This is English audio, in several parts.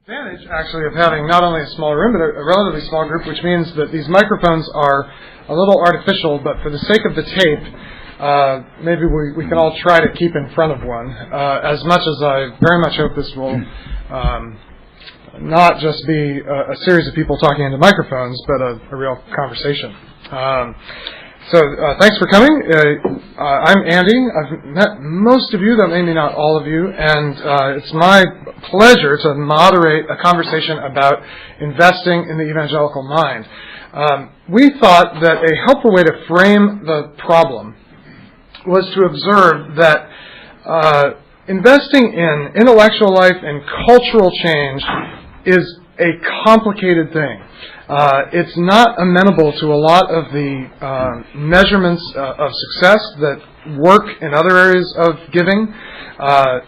advantage, actually, of having not only a small room, but a relatively small group, which means that these microphones are a little artificial, but for the sake of the tape, maybe we can all try to keep in front of one, as much as I very much hope this will not just be a series of people talking into microphones, but a real conversation. So thanks for coming. I'm Andy. I've met most of you, though maybe not all of you, and it's my pleasure to moderate a conversation about investing in the evangelical mind. We thought that a helpful way to frame the problem was to observe that investing in intellectual life and cultural change is a complicated thing. It's not amenable to a lot of the measurements of success that work in other areas of giving.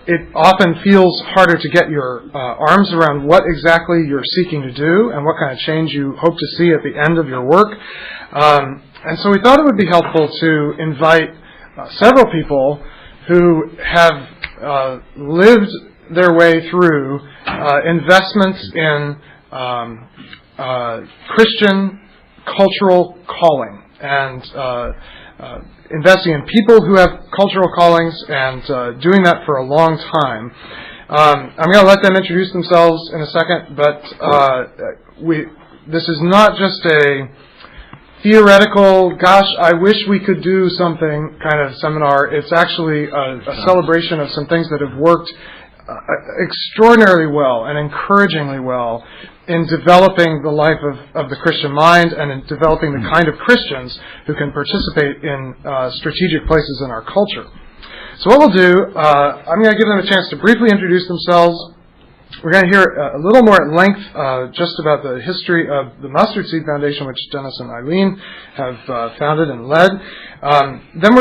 It often feels harder to get your arms around what exactly you're seeking to do and what kind of change you hope to see at the end of your work. And so we thought it would be helpful to invite several people who have lived their way through investments in Christian cultural calling and investing in people who have cultural callings and doing that for a long time. I'm going to let them introduce themselves in a second, but this is not just a theoretical, gosh, I wish we could do something kind of seminar. It's actually a celebration of some things that have worked extraordinarily well and encouragingly well in developing the life of the Christian mind and in developing the kind of Christians who can participate in strategic places in our culture. So what we'll do, I'm going to give them a chance to briefly introduce themselves. We're going to hear a little more at length just about the history of the Mustard Seed Foundation, which Dennis and Eileen have founded and led. Then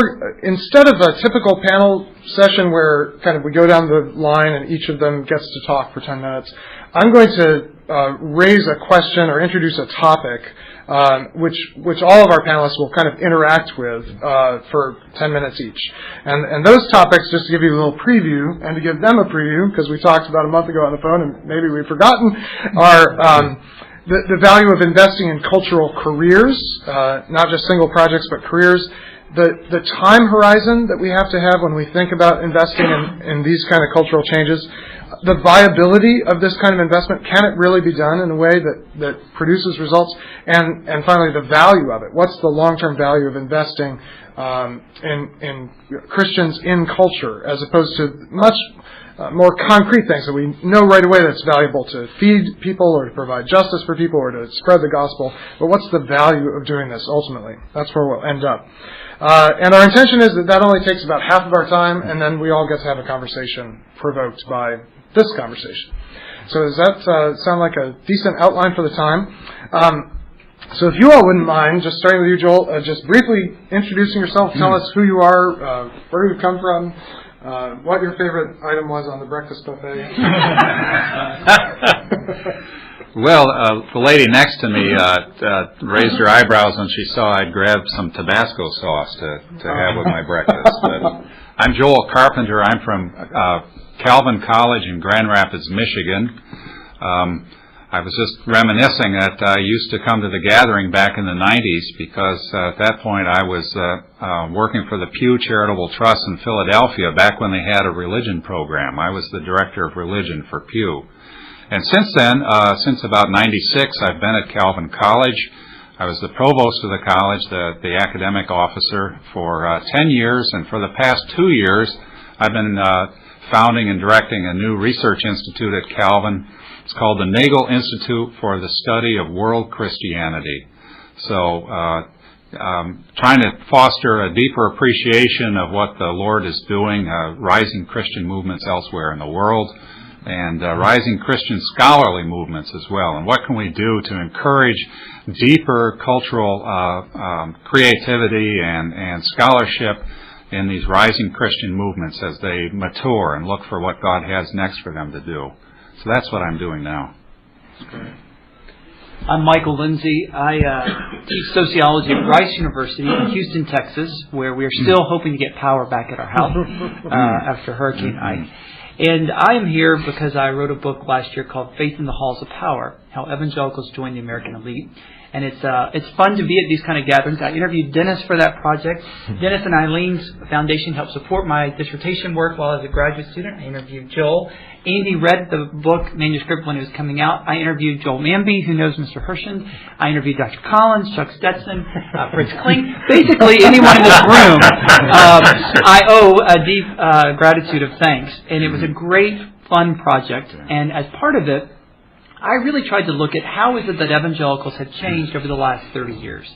instead of a typical panel session where kind of we go down the line and each of them gets to talk for 10 minutes, I'm going to raise a question or introduce a topic which all of our panelists will kind of interact with for 10 minutes each. And those topics, just to give you a little preview and to give them a preview, because we talked about a month ago on the phone and maybe we've forgotten, are the value of investing in cultural careers, not just single projects but careers, the time horizon that we have to have when we think about investing in these kind of cultural changes, the viability of this kind of investment, can it really be done in a way that produces results, and finally the value of it. What's the long-term value of investing in Christians in culture as opposed to much more concrete things that we know right away that's valuable to feed people or to provide justice for people or to spread the gospel, but what's the value of doing this ultimately? That's where we'll end up. And our intention is that only takes about half of our time, and then we all get to have a conversation provoked by this conversation. So does that sound like a decent outline for the time? So if you all wouldn't mind, just starting with you, Joel, just briefly introducing yourself, tell us who you are, where you come from, what your favorite item was on the breakfast buffet. Well, the lady next to me raised her eyebrows when she saw I'd grabbed some Tabasco sauce to have with my breakfast. But I'm Joel Carpenter. I'm from Calvin College in Grand Rapids, Michigan. I was just reminiscing that I used to come to the gathering back in the 90s because at that point I was working for the Pew Charitable Trust in Philadelphia back when they had a religion program. I was the director of religion for Pew. And since then, since about 96, I've been at Calvin College. I was the provost of the college, the academic officer for 10 years, and for the past 2 years I've been founding and directing a new research institute at Calvin. It's called the Nagel Institute for the Study of World Christianity. So trying to foster a deeper appreciation of what the Lord is doing, rising Christian movements elsewhere in the world, and rising Christian scholarly movements as well. And what can we do to encourage deeper cultural creativity and scholarship in these rising Christian movements as they mature and look for what God has next for them to do. So that's what I'm doing now. I'm Michael Lindsay. I teach sociology at Rice University in Houston, Texas, where we are still hoping to get power back at our house after Hurricane Ike. And I am here because I wrote a book last year called Faith in the Halls of Power, How Evangelicals Join the American Elite. And it's fun to be at these kind of gatherings. I interviewed Dennis for that project. Dennis and Eileen's foundation helped support my dissertation work while I was a graduate student. I interviewed Joel. Andy read the book manuscript when it was coming out. I interviewed Joel Manby, who knows Mr. Hershend. I interviewed Dr. Collins, Chuck Stetson, Fritz Kling. Basically, anyone in this room, I owe a deep gratitude of thanks. And it was a great, fun project. And as part of it, I really tried to look at how is it that evangelicals have changed over the last 30 years.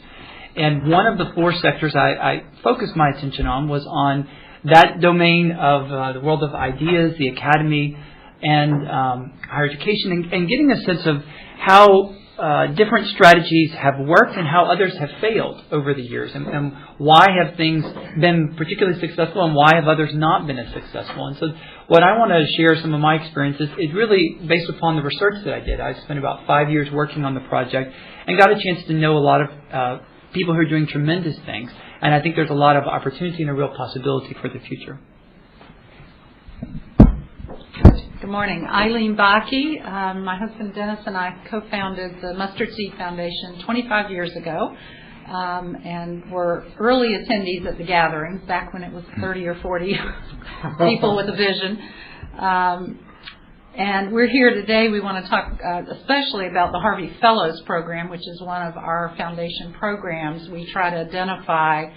And one of the 4 sectors I focused my attention on was on that domain of the world of ideas, the academy, and higher education, and getting a sense of how different strategies have worked and how others have failed over the years, and why have things been particularly successful and why have others not been as successful. And so what I want to share some of my experiences is really based upon the research that I did. I spent about 5 years working on the project and got a chance to know a lot of people who are doing tremendous things. And I think there's a lot of opportunity and a real possibility for the future. Good morning. Eileen Bakkes. My husband Dennis and I co-founded the Mustard Seed Foundation 25 years ago, and were early attendees at the gatherings back when it was 30 or 40 people with a vision. And we're here today. We want to talk especially about the Harvey Fellows Program, which is one of our foundation programs. We try to identify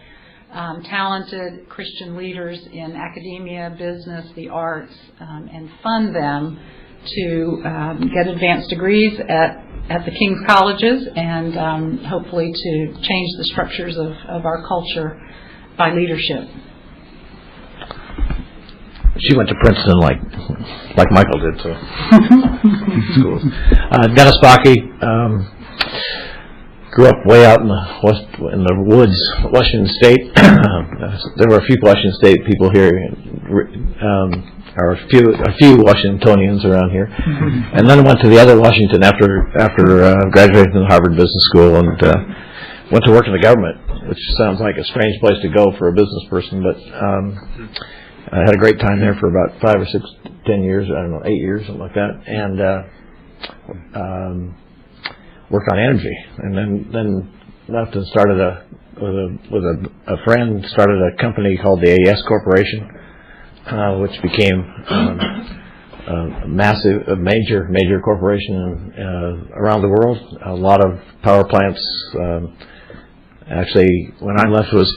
talented Christian leaders in academia, business, the arts, and fund them to get advanced degrees at the King's Colleges and hopefully to change the structures of our culture by leadership. She went to Princeton like Michael did, so schools. Dennis Bakkes grew up way out in the woods, Washington State. There were a few Washington State people here, or a few Washingtonians around here, and then went to the other Washington after graduating from the Harvard Business School and went to work in the government, which sounds like a strange place to go for a business person, but I had a great time there for about 5 or 6, 10 years, I don't know, 8 years, something like that, and worked on energy, and then left and started with a friend, started a company called the AES Corporation, which became a major corporation around the world. A lot of power plants. Actually, when I left was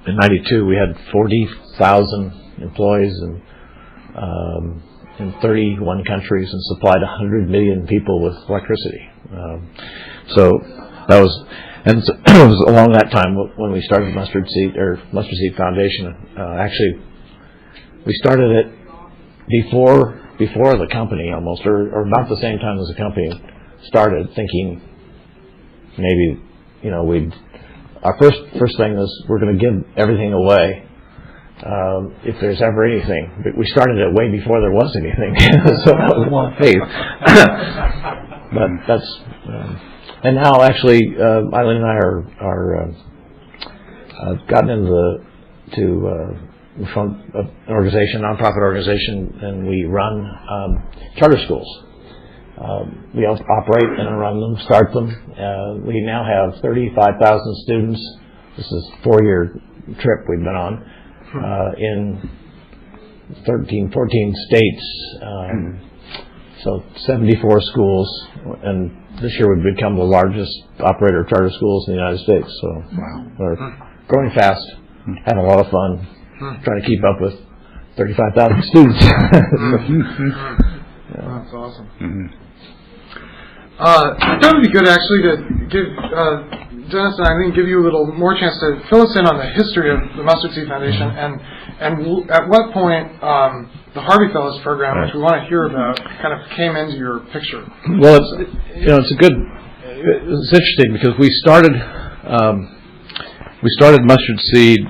in '92. We had 40,000 employees in 31 countries and supplied 100 million people with electricity. So that was, and it was along that time when we started Mustard Seed Foundation. Actually, we started it before the company almost, or about the same time as the company started, thinking maybe our first thing was we're going to give everything away. If there's ever anything, but we started it way before there was anything, so that was one faith. But that's, and now actually, Eileen and I are gotten into from an organization, nonprofit organization, and we run charter schools. We operate and run them, start them. We now have 35,000 students. This is a 4-year trip we've been on. In 13, 14 states, so 74 schools, and this year we've become the largest operator of charter schools in the United States. So we're growing fast, having a lot of fun, trying to keep up with 35,000 students. That's awesome. I thought it would be good actually to give Dennis and Eileen give you a little more chance to fill us in on the history of the Mustard Seed Foundation and at what point the Harvey Fellows Program, which we want to hear about, kind of came into your picture. Well, it's interesting because we started Mustard Seed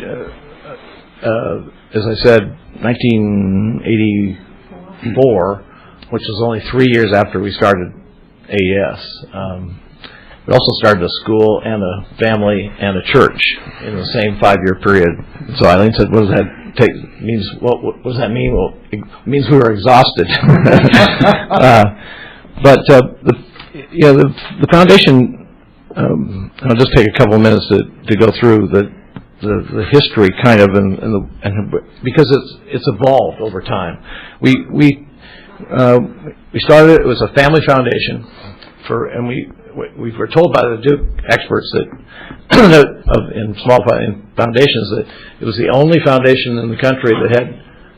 as I said 1984, which was only 3 years after we started AES. we also started a school and a family and a church in the same 5-year period. So Eileen said, "What does that take? Means what does that mean?" Well, it means we were exhausted. But the foundation. I'll just take a couple of minutes to go through the history, kind of, and because it's evolved over time. We started. It was a family foundation and we were told by the Duke experts that in small foundations that it was the only foundation in the country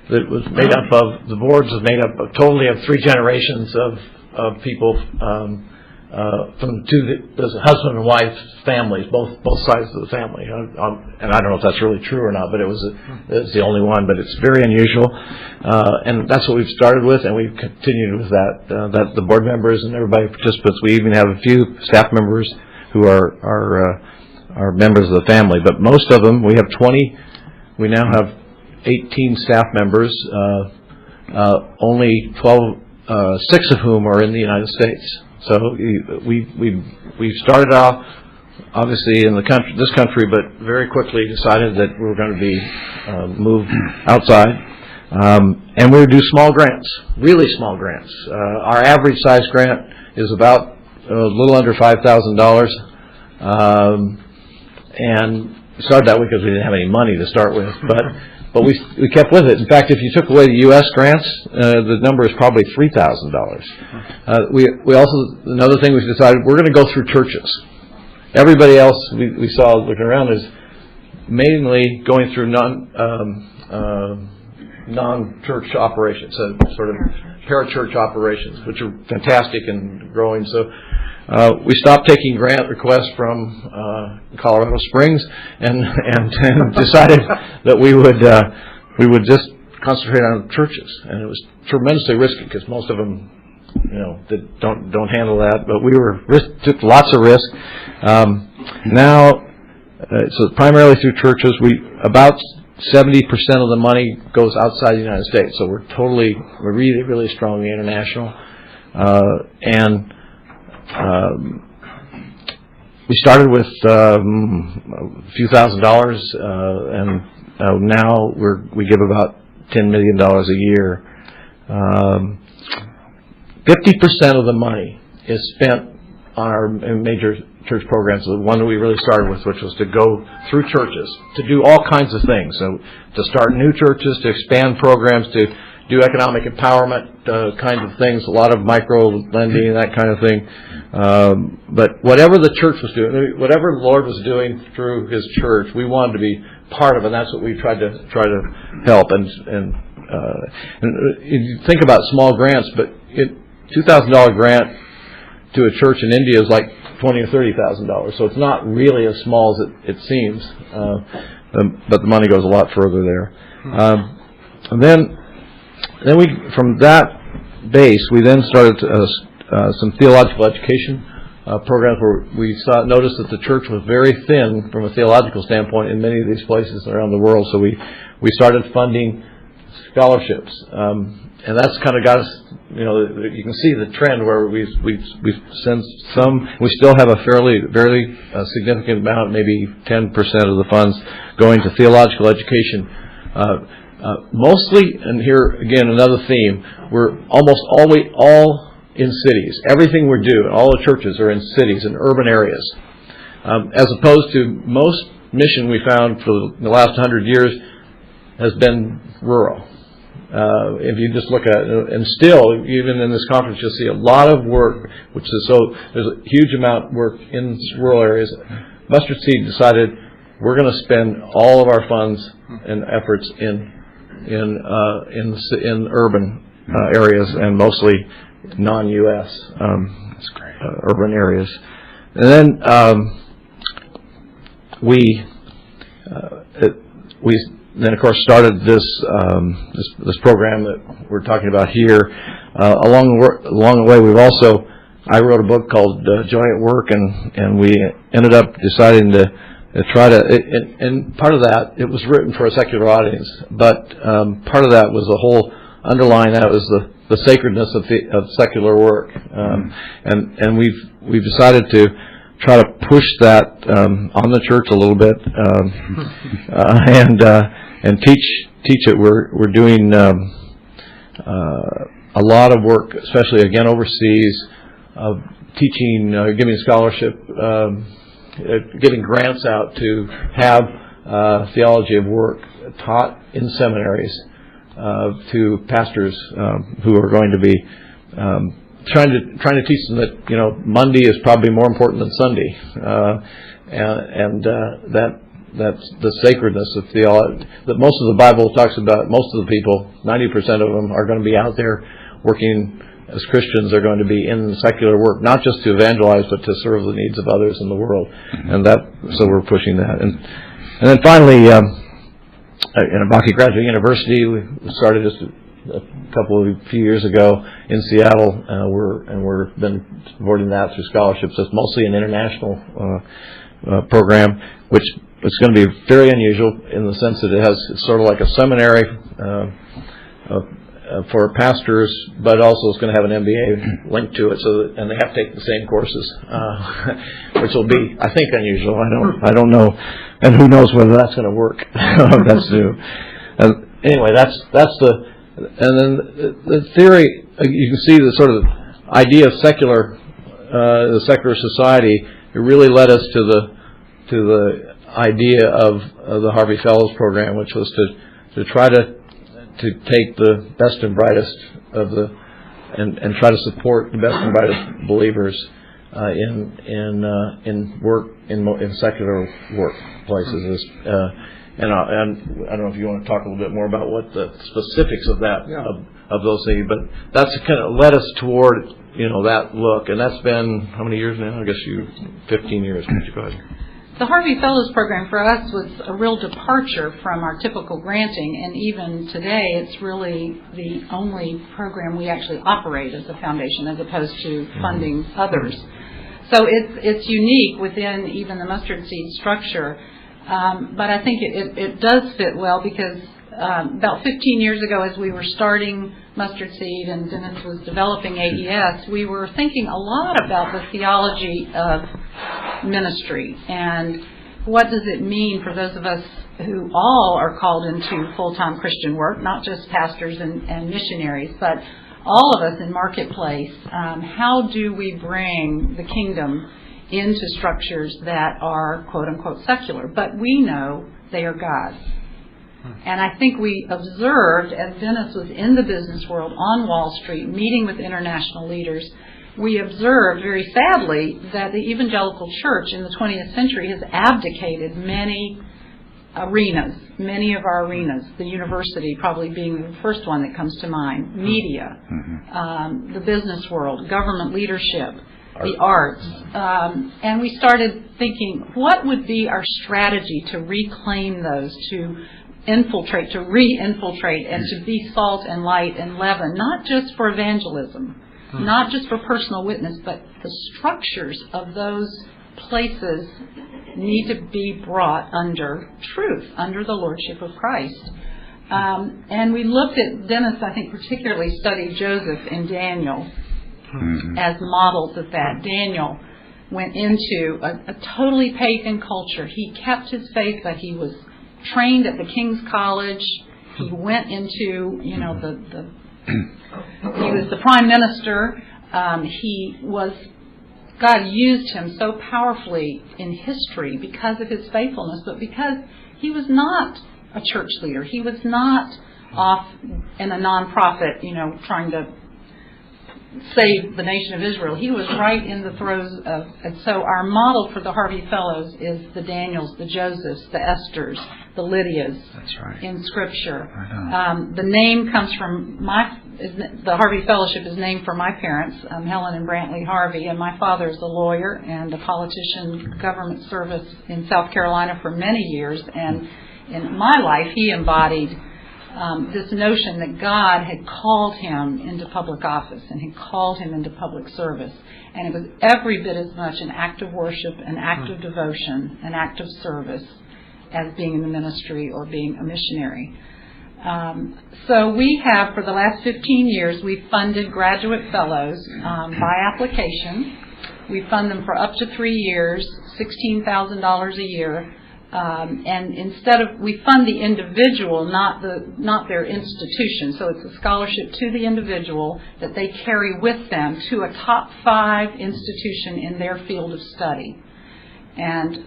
that was made up of, the boards was made up of totally of 3 generations of people from the husband and wife families, both sides of the family. And I don't know if that's really true or not, but it's the only one. But it's very unusual, and that's what we've started with, and we've continued with that. That the board members and everybody participants. We even have a few staff members who are members of the family, but most of them, we have 20. We now have 18 staff members. Only 6 of whom are in the United States. So we started off obviously in this country, but very quickly decided that we were going to be moved outside, and we would do small grants, really small grants. Our average size grant is about a little under $5,000, and we started that way because we didn't have any money to start with, but we kept with it. In fact, if you took away the U.S. grants, the number is probably $3,000. We also, another thing we've decided, we're going to go through churches. Everybody else we saw looking around is mainly going through non-church operations, sort of parachurch operations, which are fantastic and growing. So we stopped taking grant requests from Colorado Springs and decided that we would just concentrate on churches, and it was tremendously risky because most of them, don't handle that. But we took lots of risk. Now, so primarily through churches, about 70% of the money goes outside the United States. So we're really, really strongly international, and we started with a few $1,000s, and now we give about $10 million a year. 50% of the money is spent on our major church programs. The one that we really started with, which was to go through churches, to do all kinds of things. So to start new churches, to expand programs, to do economic empowerment kinds of things, a lot of micro lending, that kind of thing. But whatever the church was doing, whatever the Lord was doing through His church, we wanted to be part of it. And that's what we tried to help. And you think about small grants, but $2,000 grant to a church in India is like $20,000 or $30,000. So it's not really as small as it seems. But the money goes a lot further there. And then we, from that base, we then started some theological education programs where we noticed that the church was very thin from a theological standpoint in many of these places around the world. So we started funding scholarships, and that's kind of got us. You can see the trend where we've sent some. We still have a very significant amount, maybe 10% of the funds going to theological education. Mostly, and here again another theme, we're almost always all in cities. Everything we do, all the churches are in cities, in urban areas, as opposed to most mission we found for the last 100 years has been rural. If you just look at it, and still, even in this conference, you'll see a lot of work, there's a huge amount of work in rural areas. Mustard Seed decided we're going to spend all of our funds and efforts in urban areas, and mostly non-U.S. Urban areas. And then we then, of course, started this program that we're talking about here. Along the way, I wrote a book called Joy at Work, and we ended up deciding to try to. And part of that, it was written for a secular audience, but part of that was the whole underlying that was the sacredness of secular work, and we've decided to try to push that on the church a little bit and teach it. We're doing a lot of work, especially again overseas, teaching, giving scholarship, giving grants out to have theology of work taught in seminaries to pastors who are going to be trying to teach them that Monday is probably more important than Sunday, and that's the sacredness of theology. That most of the Bible talks about. Most of the people, 90% of them, are going to be out there working as Christians. Are going to be in secular work, not just to evangelize, but to serve the needs of others in the world. And so we're pushing that. And then finally, in Bakkes Graduate University, we started just a few years ago in Seattle. We've been supporting that through scholarships. It's mostly an international program, which is going to be very unusual in the sense that it's sort of like a seminary for pastors, but also it's going to have an MBA linked to it, and they have to take the same courses, which will be, I think, unusual. I don't know, and who knows whether that's going to work. That's new. Anyway, that's the. And then the theory, you can see the sort of idea of the secular society. It really led us to the idea of the Harvey Fellows program, which was to try to take the best and brightest of and try to support the best and brightest believers in work in secular workplaces. And I don't know if you want to talk a little bit more about what the specifics of that of those things, but that's kind of led us toward that look, and that's been how many years now? I guess 15 years. Go ahead. The Harvey Fellows Program for us was a real departure from our typical granting, and even today it's really the only program we actually operate as a foundation as opposed to funding others. So it's unique within even the Mustard Seed structure. But I think it does fit well because about 15 years ago, as we were starting Mustard Seed and Dennis was developing AES, we were thinking a lot about the theology of ministry and what does it mean for those of us who all are called into full-time Christian work, not just pastors and missionaries, but all of us in marketplace. How do we bring the kingdom into structures that are quote-unquote secular, but we know they are God's. And I think we observed, as Dennis was in the business world on Wall Street, meeting with international leaders, we observed very sadly that the evangelical church in the 20th century has abdicated many arenas, many of our arenas, the university probably being the first one that comes to mind, media, the business world, government leadership, the arts. And we started thinking, what would be our strategy to reclaim those, to infiltrate, to re-infiltrate, and to be salt and light and leaven, not just for evangelism, not just for personal witness, but the structures of those places need to be brought under truth, under the lordship of Christ. And we looked at, Dennis, I think, particularly studied Joseph and Daniel as models of that. Daniel went into a totally pagan culture. He kept his faith, but he was trained at the King's College. He went into, he was the prime minister. God used him so powerfully in history because of his faithfulness, but because he was not a church leader. He was not off in a nonprofit, trying to save the nation of Israel. He was right in the throes of, and so our model for the Harvey Fellows is the Daniels, the Josephs, the Esthers, the Lydias. That's right. In Scripture. The name comes from the Harvey Fellowship is named for my parents, Helen and Brantley Harvey, and my father is a lawyer and a politician, government service in South Carolina for many years, and in my life he embodied this notion that God had called him into public office and had called him into public service. And it was every bit as much an act of worship, an act of devotion, an act of service as being in the ministry or being a missionary. So we have, for the last 15 years, we've funded graduate fellows by application. We fund them for up to 3 years, $16,000 a year. And we fund the individual, not their institution. So it's a scholarship to the individual that they carry with them to a top 5 institution in their field of study. And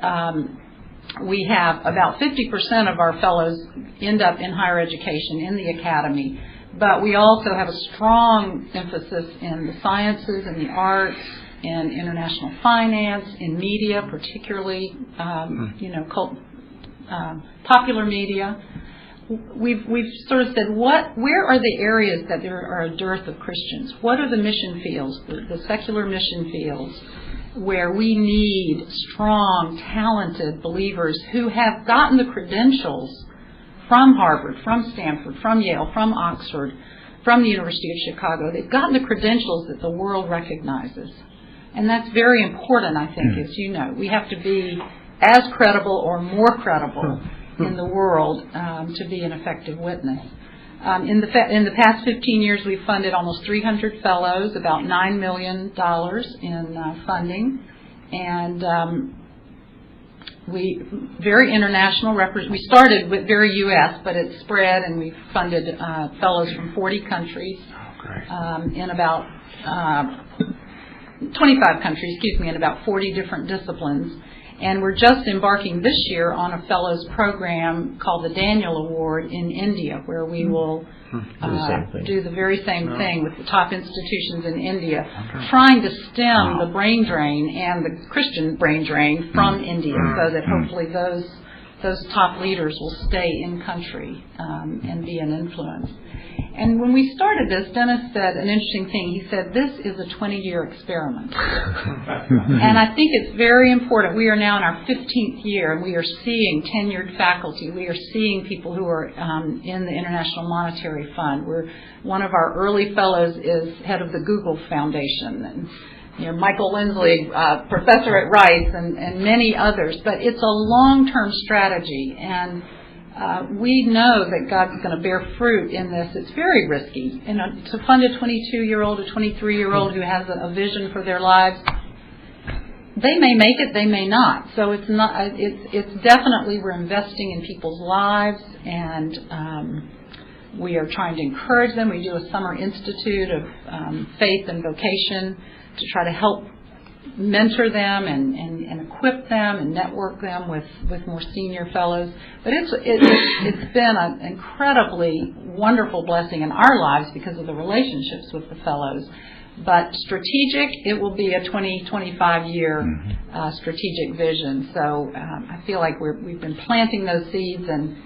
we have about 50% of our fellows end up in higher education in the academy. But we also have a strong emphasis in the sciences and the arts, in international finance, in media, particularly, popular media. We've sort of said, where are the areas that there are a dearth of Christians? What are the mission fields, the secular mission fields, where we need strong, talented believers who have gotten the credentials from Harvard, from Stanford, from Yale, from Oxford, from the University of Chicago. They've gotten the credentials that the world recognizes. And that's very important, I think, as you know. We have to be as credible or more credible in the world to be an effective witness. In the past 15 years, we've funded almost 300 fellows, about $9 million in funding. And we very international. We started with very U.S., but it spread, and we funded fellows from 40 countries in about 25 countries, in about 40 different disciplines. And we're just embarking this year on a fellows program called the Daniel Award in India, where we will do the very same thing with the top institutions in India, trying to stem the brain drain and the Christian brain drain from India, so that hopefully those top leaders will stay in country and be an influence. And when we started this, Dennis said an interesting thing. He said, this is a 20-year experiment. And I think it's very important. We are now in our 15th year, and we are seeing tenured faculty. We are seeing people who are in the International Monetary Fund. One of our early fellows is head of the Google Foundation, and Michael Lindsley, professor at Rice, and many others. But it's a long-term strategy, and we know that God's going to bear fruit in this. It's very risky. To fund a 22-year-old, a 23-year-old who has a vision for their lives, they may make it, they may not. So it's not. It's definitely, we're investing in people's lives, and we are trying to encourage them. We do a summer institute of faith and vocation to try to help mentor them and equip them and network them with more senior fellows. But it's been an incredibly wonderful blessing in our lives because of the relationships with the fellows. But strategic, it will be a 25-year strategic vision. So I feel like we've been planting those seeds, and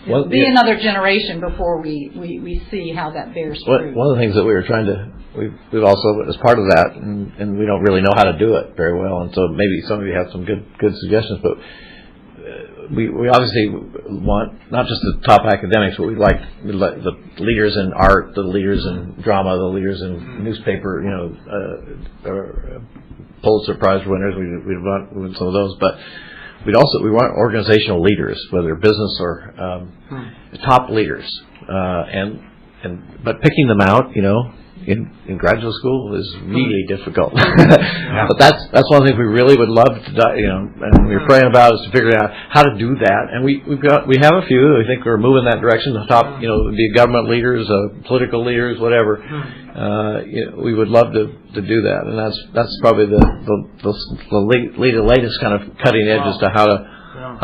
it'll be another generation before we see how that bears fruit. One of the things that we were trying to, we've also, as part of that, and we don't really know how to do it very well, and so maybe some of you have some good suggestions, but we obviously want not just the top academics, but we like the leaders in art, the leaders in drama, the leaders in newspaper, Pulitzer Prize winners. We want some of those, but we want organizational leaders, whether business or top leaders, but picking them out, in graduate school is really difficult. But that's one thing we really would love to, and we're praying about is to figure out how to do that. And we have a few that we think are moving that direction. The top, be government leaders, political leaders, whatever. We would love to do that, and that's probably the latest kind of cutting edge as to how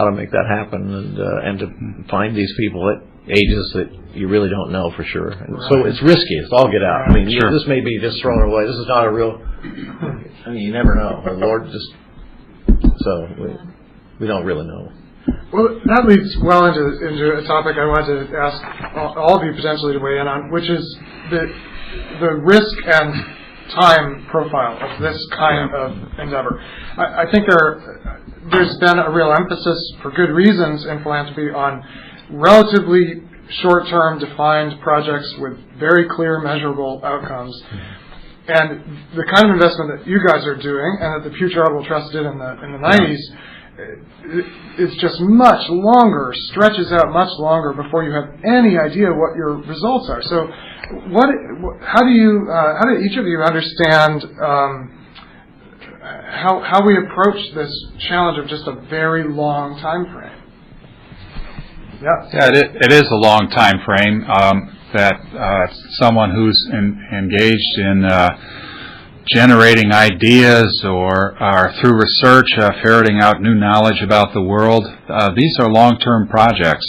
to make that happen, and to find these people at ages that you really don't know for sure. And so it's risky. It's all get out. I mean, this may be just thrown away. This is not a real. You never know. The Lord we don't really know. Well, that leads well into a topic I wanted to ask all of you potentially to weigh in on, which is the risk and time profile of this kind of endeavor. I think there's been a real emphasis, for good reasons, in philanthropy on relatively short-term defined projects with very clear measurable outcomes. And the kind of investment that you guys are doing, and that the Pew Charitable Trust did in the 90s, is just much longer, stretches out much longer before you have any idea what your results are. So how do each of you understand how we approach this challenge of just a very long time frame. Yeah, it is a long time frame that someone who's engaged in generating ideas or through research ferreting out new knowledge about the world. These are long-term projects.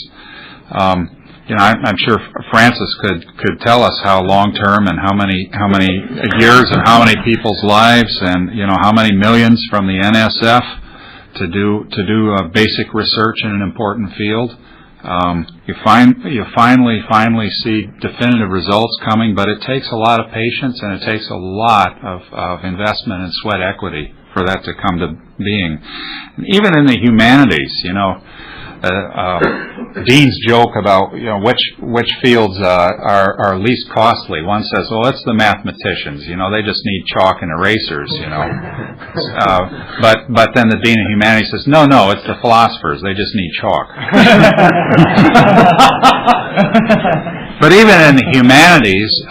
I'm sure Francis could tell us how long-term and how many years and how many people's lives and how many millions from the NSF to do basic research in an important field. You finally see definitive results coming, but it takes a lot of patience and it takes a lot of investment and sweat equity for that to come to being. And even in the humanities, Dean's joke about which fields are least costly. One says, "Well, it's the mathematicians. They just need chalk and erasers." But then the Dean of Humanities says, "No, it's the philosophers. They just need chalk." But even in the humanities,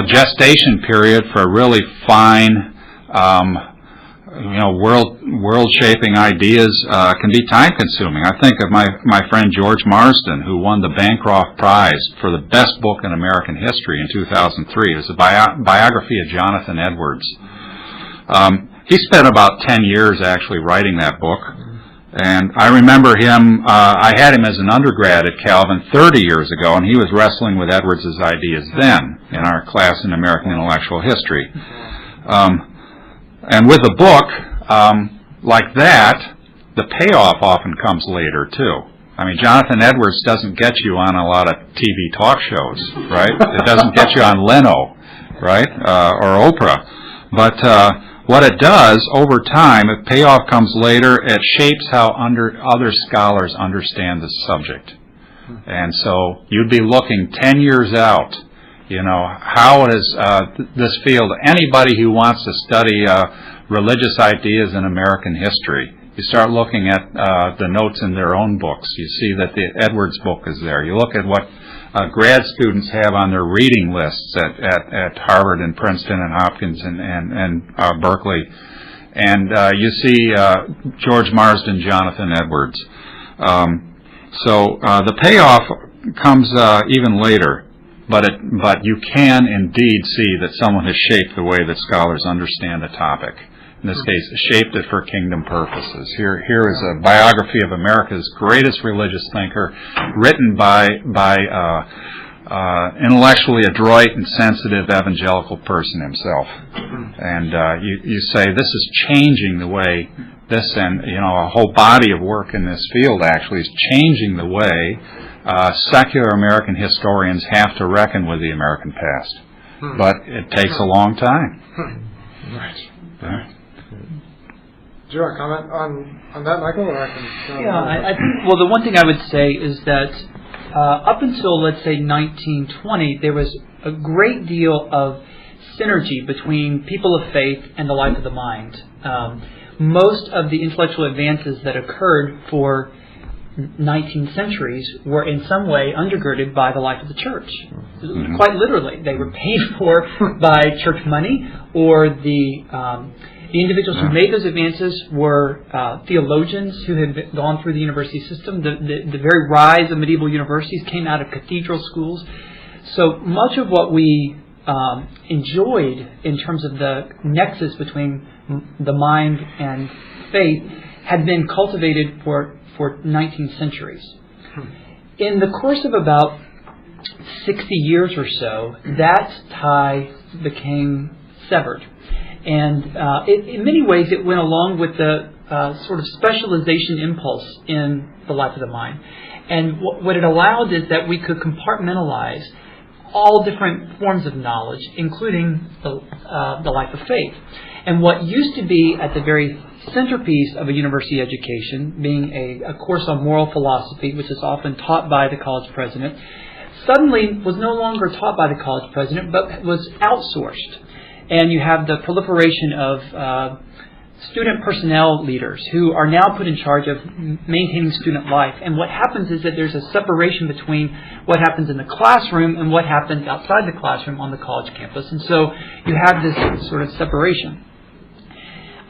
gestation period for really fine world-shaping ideas can be time-consuming. I think of my friend George Marsden, who won the Bancroft Prize for the best book in American history in 2003. It was a biography of Jonathan Edwards. He spent about 10 years actually writing that book. And I remember him, I had him as an undergrad at Calvin 30 years ago, and he was wrestling with Edwards' ideas then in our class in American Intellectual History. And with a book like that, the payoff often comes later, too. I mean, Jonathan Edwards doesn't get you on a lot of TV talk shows, right? It doesn't get you on Leno, right, or Oprah. But what it does, over time, if payoff comes later, it shapes how other scholars understand the subject. And so you'd be looking 10 years out. How is this field, anybody who wants to study religious ideas in American history, you start looking at the notes in their own books. You see that the Edwards book is there. You look at what grad students have on their reading lists at Harvard and Princeton and Hopkins and Berkeley. And you see George Marsden, Jonathan Edwards. So the payoff comes even later. But you can indeed see that someone has shaped the way that scholars understand a topic. In this case, shaped it for kingdom purposes. Here is a biography of America's greatest religious thinker, written by intellectually adroit and sensitive evangelical person himself. And you say this is changing the way this and a whole body of work in this field actually is changing the way secular American historians have to reckon with the American past. But it takes a long time. Right. Do you want to comment on that, Michael? Or I can I think, well, the one thing I would say is that up until, let's say, 1920, there was a great deal of synergy between people of faith and the life of the mind. Most of the intellectual advances that occurred for 19th centuries were in some way undergirded by the life of the church. Quite literally. They were paid for by church money, or the individuals who made those advances were theologians who had gone through the university system. The very rise of medieval universities came out of cathedral schools. So much of what we enjoyed in terms of the nexus between the mind and faith had been cultivated for 19 centuries. In the course of about 60 years or so, that tie became severed. And in many ways it went along with the sort of specialization impulse in the life of the mind. And what it allowed is that we could compartmentalize all different forms of knowledge, including the life of faith. And what used to be at the very centerpiece of a university education, being a course on moral philosophy, which is often taught by the college president, suddenly was no longer taught by the college president, but was outsourced. And you have the proliferation of student personnel leaders who are now put in charge of maintaining student life. And what happens is that there's a separation between what happens in the classroom and what happens outside the classroom on the college campus. And so you have this sort of separation.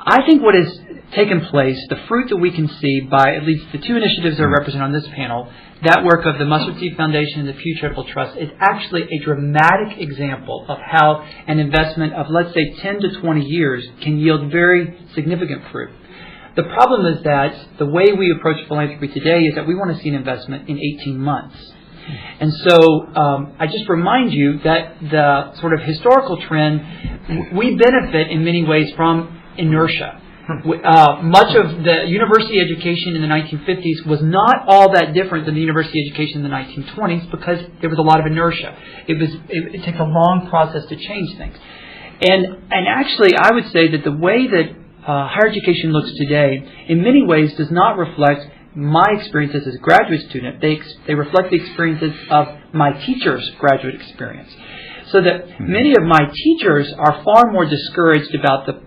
I think what has taken place, the fruit that we can see by at least the two initiatives that are represented on this panel, that work of the Mustard Seed Foundation and the Pew Charitable Trust, is actually a dramatic example of how an investment of, let's say, 10 to 20 years can yield very significant fruit. The problem is that the way we approach philanthropy today is that we want to see an investment in 18 months. And so I just remind you that the sort of historical trend, we benefit in many ways from inertia. Much of the university education in the 1950s was not all that different than the university education in the 1920s because there was a lot of inertia. It takes a long process to change things. And actually, I would say that the way that higher education looks today, in many ways, does not reflect my experiences as a graduate student. They reflect the experiences of my teachers' graduate experience. So that many of my teachers are far more discouraged about the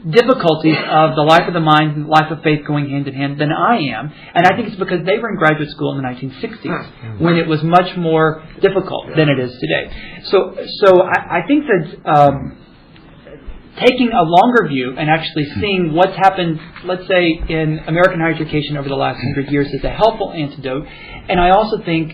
difficulties of the life of the mind and life of faith going hand in hand than I am. And I think it's because they were in graduate school in the 1960s when it was much more difficult than it is today. So I think that taking a longer view and actually seeing what's happened, let's say, in American higher education over the last 100 years is a helpful antidote. And I also think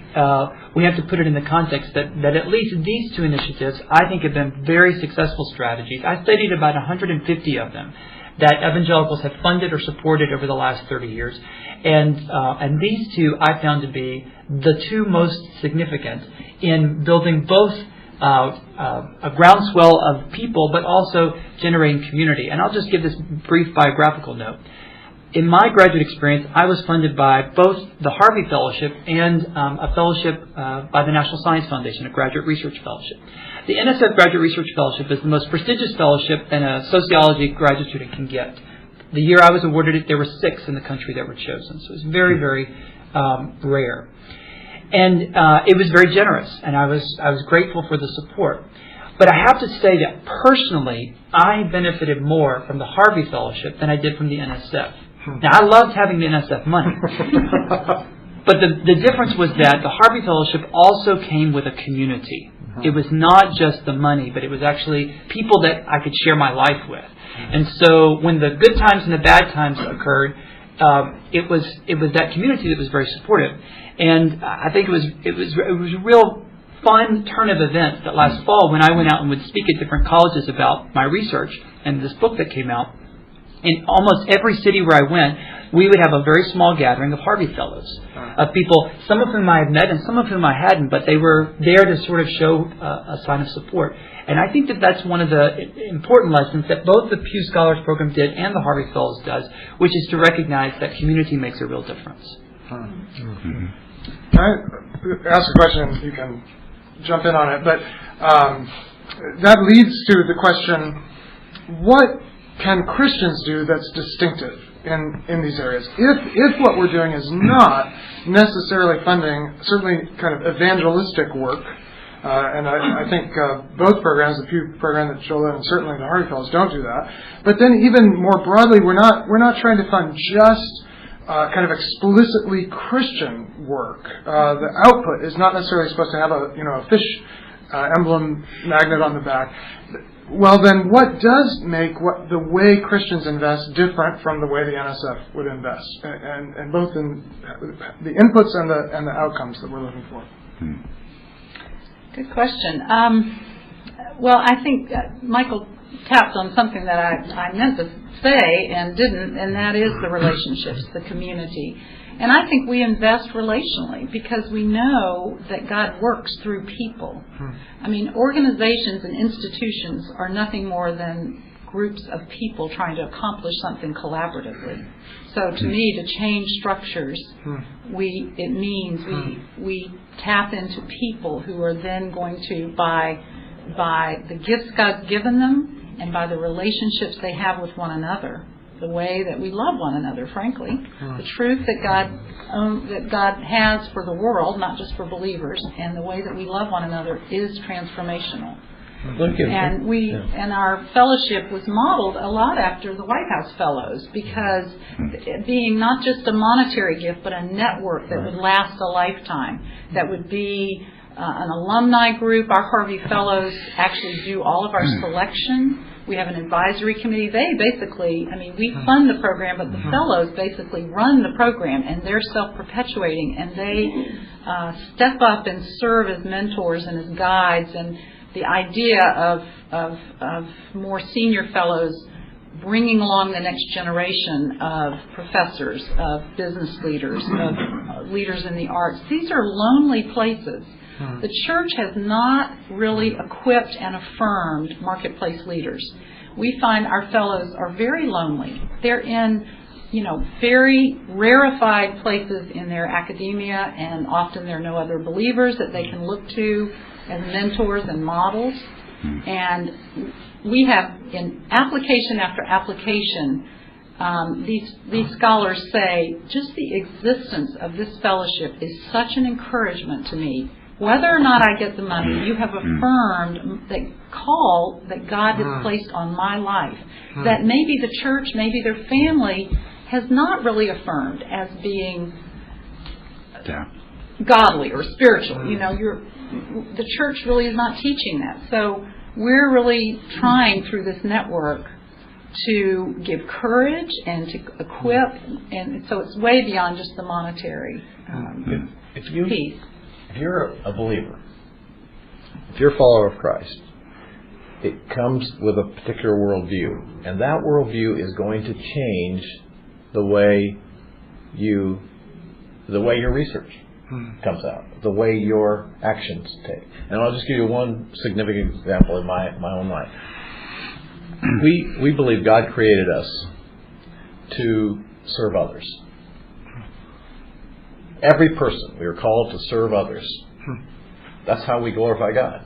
we have to put it in the context that at least these two initiatives, I think, have been very successful strategies. I studied about 150 of them that evangelicals have funded or supported over the last 30 years. And these two I found to be the two most significant in building both a groundswell of people, but also generating community. And I'll just give this brief biographical note. In my graduate experience, I was funded by both the Harvey Fellowship and a fellowship by the National Science Foundation, a graduate research fellowship. The NSF Graduate Research Fellowship is the most prestigious fellowship that a sociology graduate student can get. The year I was awarded it, there were 6 in the country that were chosen. So it was very, very rare. And it was very generous, and I was grateful for the support. But I have to say that personally, I benefited more from the Harvey Fellowship than I did from the NSF. Now, I loved having the NSF money. But the difference was that the Harvey Fellowship also came with a community. It was not just the money, but it was actually people that I could share my life with. And so when the good times and the bad times occurred, it was that community that was very supportive. And I think it was a real fun turn of events that last fall when I went out and would speak at different colleges about my research and this book that came out. In almost every city where I went, we would have a very small gathering of Harvey Fellows, of people, some of whom I had met and some of whom I hadn't, but they were there to sort of show a sign of support. And I think that that's one of the important lessons that both the Pew Scholars Program did and the Harvey Fellows does, which is to recognize that community makes a real difference. Can I ask a question? You can jump in on it. But that leads to the question, what can Christians do that's distinctive in these areas? If what we're doing is not necessarily funding, certainly kind of evangelistic work, and I think both programs, the Pew program that Joel and certainly the Harvey Fellows don't do that. But then even more broadly, we're not trying to fund just kind of explicitly Christian work. The output is not necessarily supposed to have a fish emblem magnet on the back. Well, then, what does make the way Christians invest different from the way the NSF would invest, and both in the inputs and the outcomes that we're looking for? Good question. Well, I think Michael tapped on something that I meant to say and didn't, and that is the relationships, the community. And I think we invest relationally because we know that God works through people. I mean, organizations and institutions are nothing more than groups of people trying to accomplish something collaboratively. So to me, to change structures, it means we tap into people who are then going to, by the gifts God's given them and by the relationships they have with one another, the way that we love one another, frankly, the truth that God has for the world, not just for believers, and the way that we love one another is transformational. And our fellowship was modeled a lot after the White House Fellows, because being not just a monetary gift, but a network that would last a lifetime, that would be an alumni group. Our Harvey Fellows actually do all of our selection. We have an advisory committee. They basically, we fund the program, but the fellows basically run the program, and they're self-perpetuating, and they step up and serve as mentors and as guides. And the idea of more senior fellows bringing along the next generation of professors, of business leaders, of leaders in the arts. These are lonely places. The church has not really equipped and affirmed marketplace leaders. We find our fellows are very lonely. They're in, very rarefied places in their academia, and often there are no other believers that they can look to as mentors and models. And we have, in application after application, these scholars say just the existence of this fellowship is such an encouragement to me. Whether or not I get the money, you have affirmed that call that God has placed on my life, that maybe the church, maybe their family has not really affirmed as being godly or spiritual. The church really is not teaching that. So we're really trying through this network to give courage and to equip, and so it's way beyond just the monetary piece. If you're a believer, if you're a follower of Christ, it comes with a particular worldview, and that worldview is going to change the way your research comes out, the way your actions take. And I'll just give you one significant example in my own life. We believe God created us to serve others. Every person, we are called to serve others. That's how we glorify God.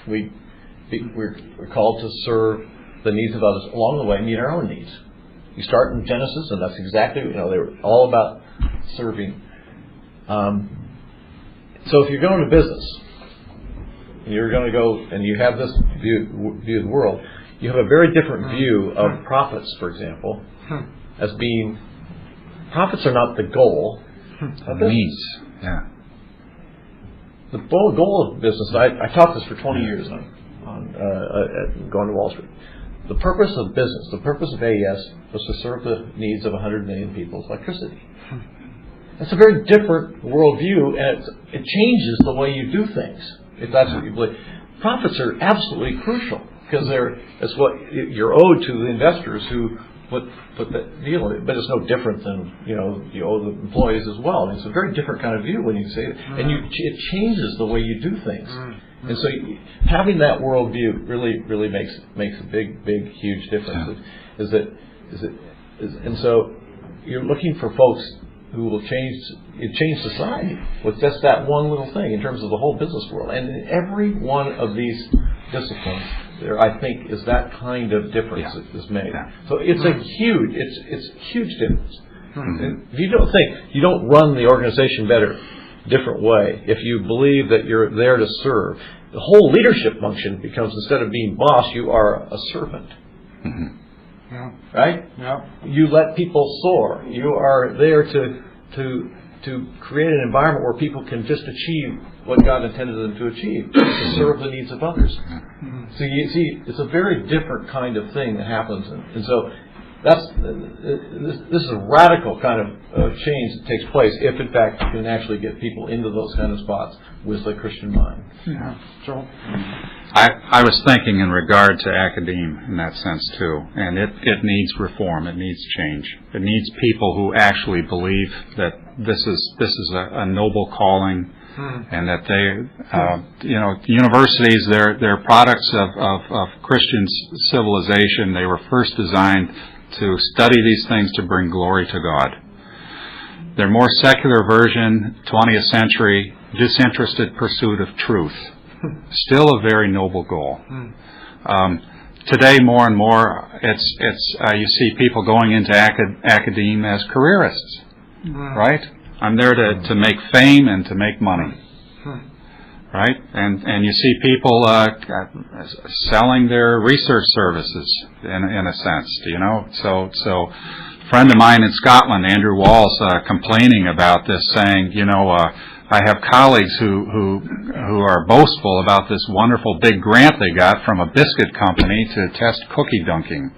We're called to serve the needs of others, along the way meet our own needs. You start in Genesis, and that's exactly, they were all about serving. So if you're going to business, and you're going to go and you have this view of the world, you have a very different view of profits, for example, as being, profits are not the goal. Needs, yeah. The goal of business, I taught this for 20 years on going to Wall Street. The purpose of business, the purpose of AES was to serve the needs of 100 million people with electricity. It's a very different worldview, and it changes the way you do things, if that's what you believe. Profits are absolutely crucial, because it's what you're owed to the investors who put that deal in it. But it's no different than, you owe the employees as well. It's a very different kind of view when you say it. And it changes the way you do things. And so having that worldview really makes a big, huge difference. And so you're looking for folks who will change society with just that one little thing in terms of the whole business world. And in every one of these disciplines, there, I think, is that kind of difference that is made. So it's a huge difference. If you don't run the organization different way, if you believe that you're there to serve, the whole leadership function becomes, instead of being boss, you are a servant. Right? You let people soar. You are there to create an environment where people can just achieve what God intended them to achieve, to serve the needs of others. So you see, it's a very different kind of thing that happens, and so this is a radical kind of change that takes place if, in fact, you can actually get people into those kind of spots with the Christian mind. Joel? I was thinking in regard to academe in that sense too, and it needs reform. It needs change. It needs people who actually believe that this is a noble calling, and that universities, they're products of Christian civilization. They were first designed to study these things to bring glory to God. Their more secular version, 20th century, disinterested pursuit of truth. Still a very noble goal. Today, more and more, you see people going into academia as careerists, right? I'm there to make fame and to make money, right? And you see people selling their research services in a sense, So a friend of mine in Scotland, Andrew Walls, complaining about this, saying, I have colleagues who are boastful about this wonderful big grant they got from a biscuit company to test cookie dunking,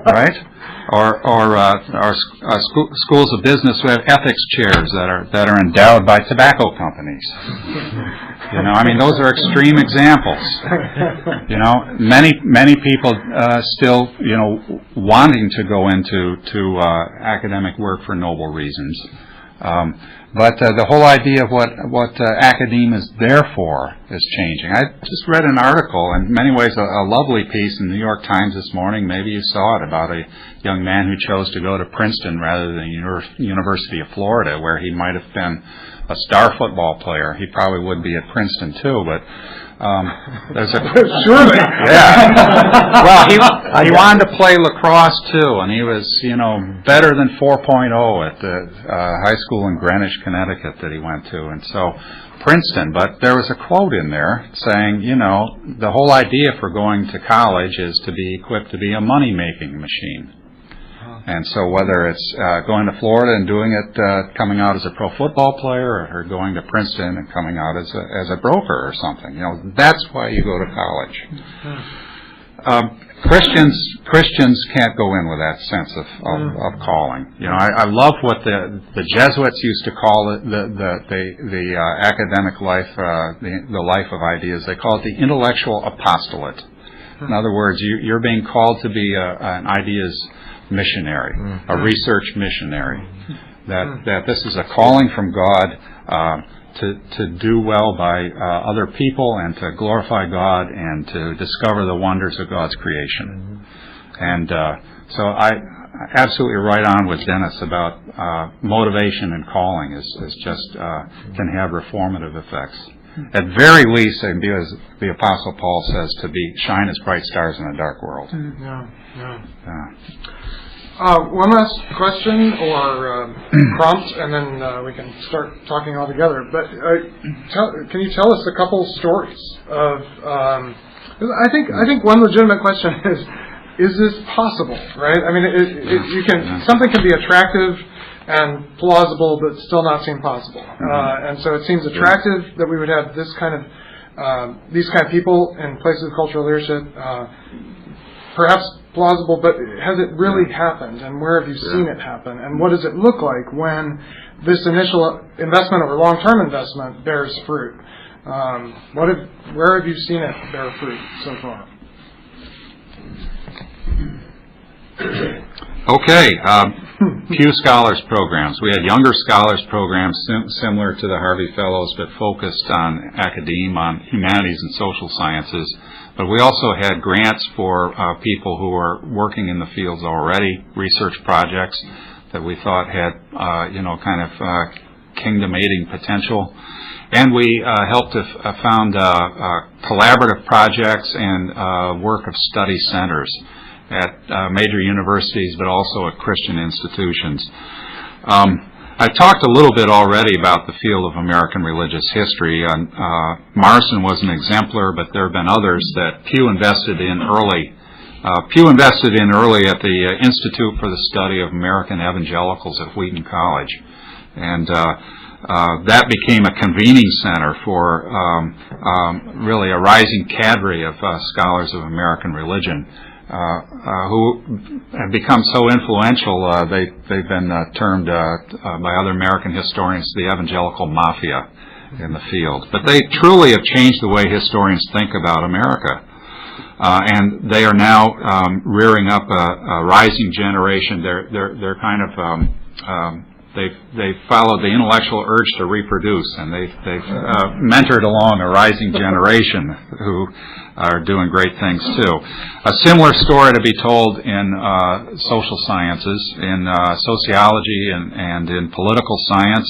right? Or our schools of business who have ethics chairs that are endowed by tobacco companies. I mean, those are extreme examples. Many people still, wanting to go into academic work for noble reasons. But the whole idea of what academia is there for is changing. I just read an article, in many ways a lovely piece in the New York Times this morning. Maybe you saw it, about a young man who chose to go to Princeton rather than University of Florida, where he might have been a star football player. He probably would be at Princeton too, but there's a surely, yeah. Well, he wanted to play lacrosse too, and he was better than 4.0 at the high school in Greenwich, Connecticut that he went to, and so Princeton. But there was a quote in there saying, the whole idea for going to college is to be equipped to be a money-making machine. And so whether it's going to Florida and doing it, coming out as a pro football player, or going to Princeton and coming out as a broker or something, that's why you go to college. Christians can't go in with that sense of calling. I love what the Jesuits used to call it, the academic life, the life of ideas. They call it the intellectual apostolate. In other words, you're being called to be an ideas missionary, a research missionary. That this is a calling from God to do well by other people and to glorify God and to discover the wonders of God's creation. And so I absolutely right on with Dennis about motivation and calling is just can have reformative effects. At very least, and as the Apostle Paul says, to shine as bright stars in a dark world. One last question or prompt, and then we can start talking all together. But can you tell us a couple stories of? I think one legitimate question is this possible? Right? I mean, something can be attractive and plausible, but still not seem possible. And so it seems attractive that we would have these kind of people in places of cultural leadership. Perhaps plausible, but has it really happened? And where have you seen it happen? And what does it look like when this initial investment or long-term investment bears fruit? Where have you seen it bear fruit so far? Okay. Pew Scholars programs. We had younger scholars programs similar to the Harvey Fellows, but focused on academia, on humanities and social sciences. But we also had grants for people who are working in the fields already, research projects that we thought had, kingdom-aiding potential. And we helped to found collaborative projects and work of study centers at major universities, but also at Christian institutions. I talked a little bit already about the field of American religious history. Marson was an exemplar, but there have been others that Pew invested in early. Pew invested in early at the Institute for the Study of American Evangelicals at Wheaton College. And that became a convening center for really a rising cadre of scholars of American religion. Who have become so influential, they've been termed by other American historians the evangelical mafia in the field. But they truly have changed the way historians think about America. And they are now rearing up a rising generation. They're kind of they've followed the intellectual urge to reproduce, and they've mentored along a rising generation who are doing great things too. A similar story to be told in social sciences, in sociology, and in political science.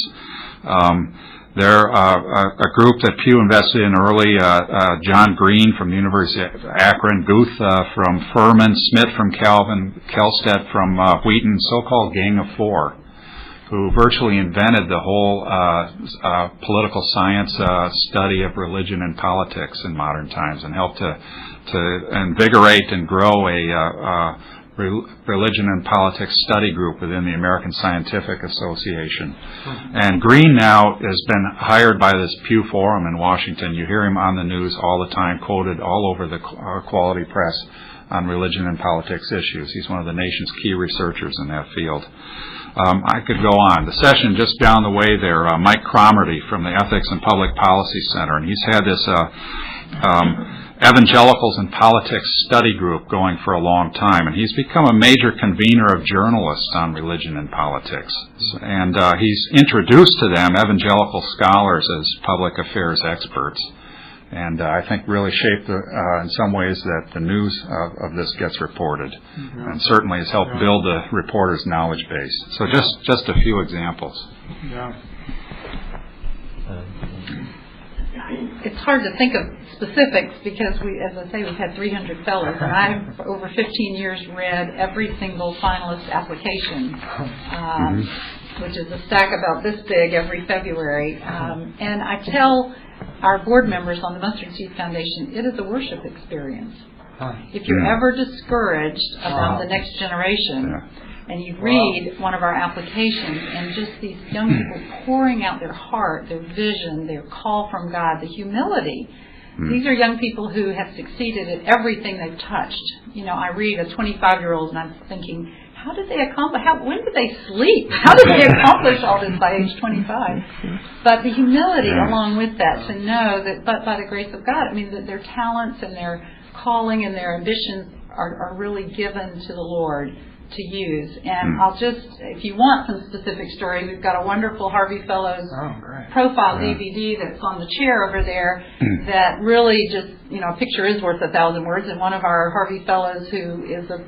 They're a group that Pew invested in early. John Green from the University of Akron, Guth from Furman, Smith from Calvin, Kelstedt from Wheaton, so-called Gang of Four, who virtually invented the whole political science study of religion and politics in modern times, and helped to invigorate and grow a Religion and Politics Study Group within the American Scientific Association. And Green now has been hired by this Pew Forum in Washington. You hear him on the news all the time, quoted all over the quality press on religion and politics issues. He's one of the nation's key researchers in that field. I could go on. The session just down the way there, Mike Cromarty from the Ethics and Public Policy Center, and he's had this Evangelicals and Politics Study Group going for a long time, and he's become a major convener of journalists on religion and politics. And he's introduced to them evangelical scholars as public affairs experts, and I think really shaped in some ways that the news of this gets reported, and certainly has helped build the reporter's knowledge base. So just a few examples. Yeah. It's hard to think of specifics because as I say, we've had 300 fellows, and I've, for over 15 years, read every single finalist application, which is a stack about this big every February. And I tell our board members on the Mustard Seed Foundation, it is a worship experience. If you're ever discouraged about the next generation, and you read one of our applications and just these young people pouring out their heart, their vision, their call from God, the humility. These are young people who have succeeded at everything they've touched. You know, I read a 25-year-old and I'm thinking, how did they accomplish, when did they sleep? How did they accomplish all this by age 25? But the humility along with that, to know that but by the grace of God, I mean, that their talents and their calling and their ambitions are really given to the Lord to use. And I'll just, if you want some specific story, we've got a wonderful Harvey Fellows profile DVD that's on the chair over there that really just, you know, a picture is worth 1,000 words. And one of our Harvey Fellows, who is a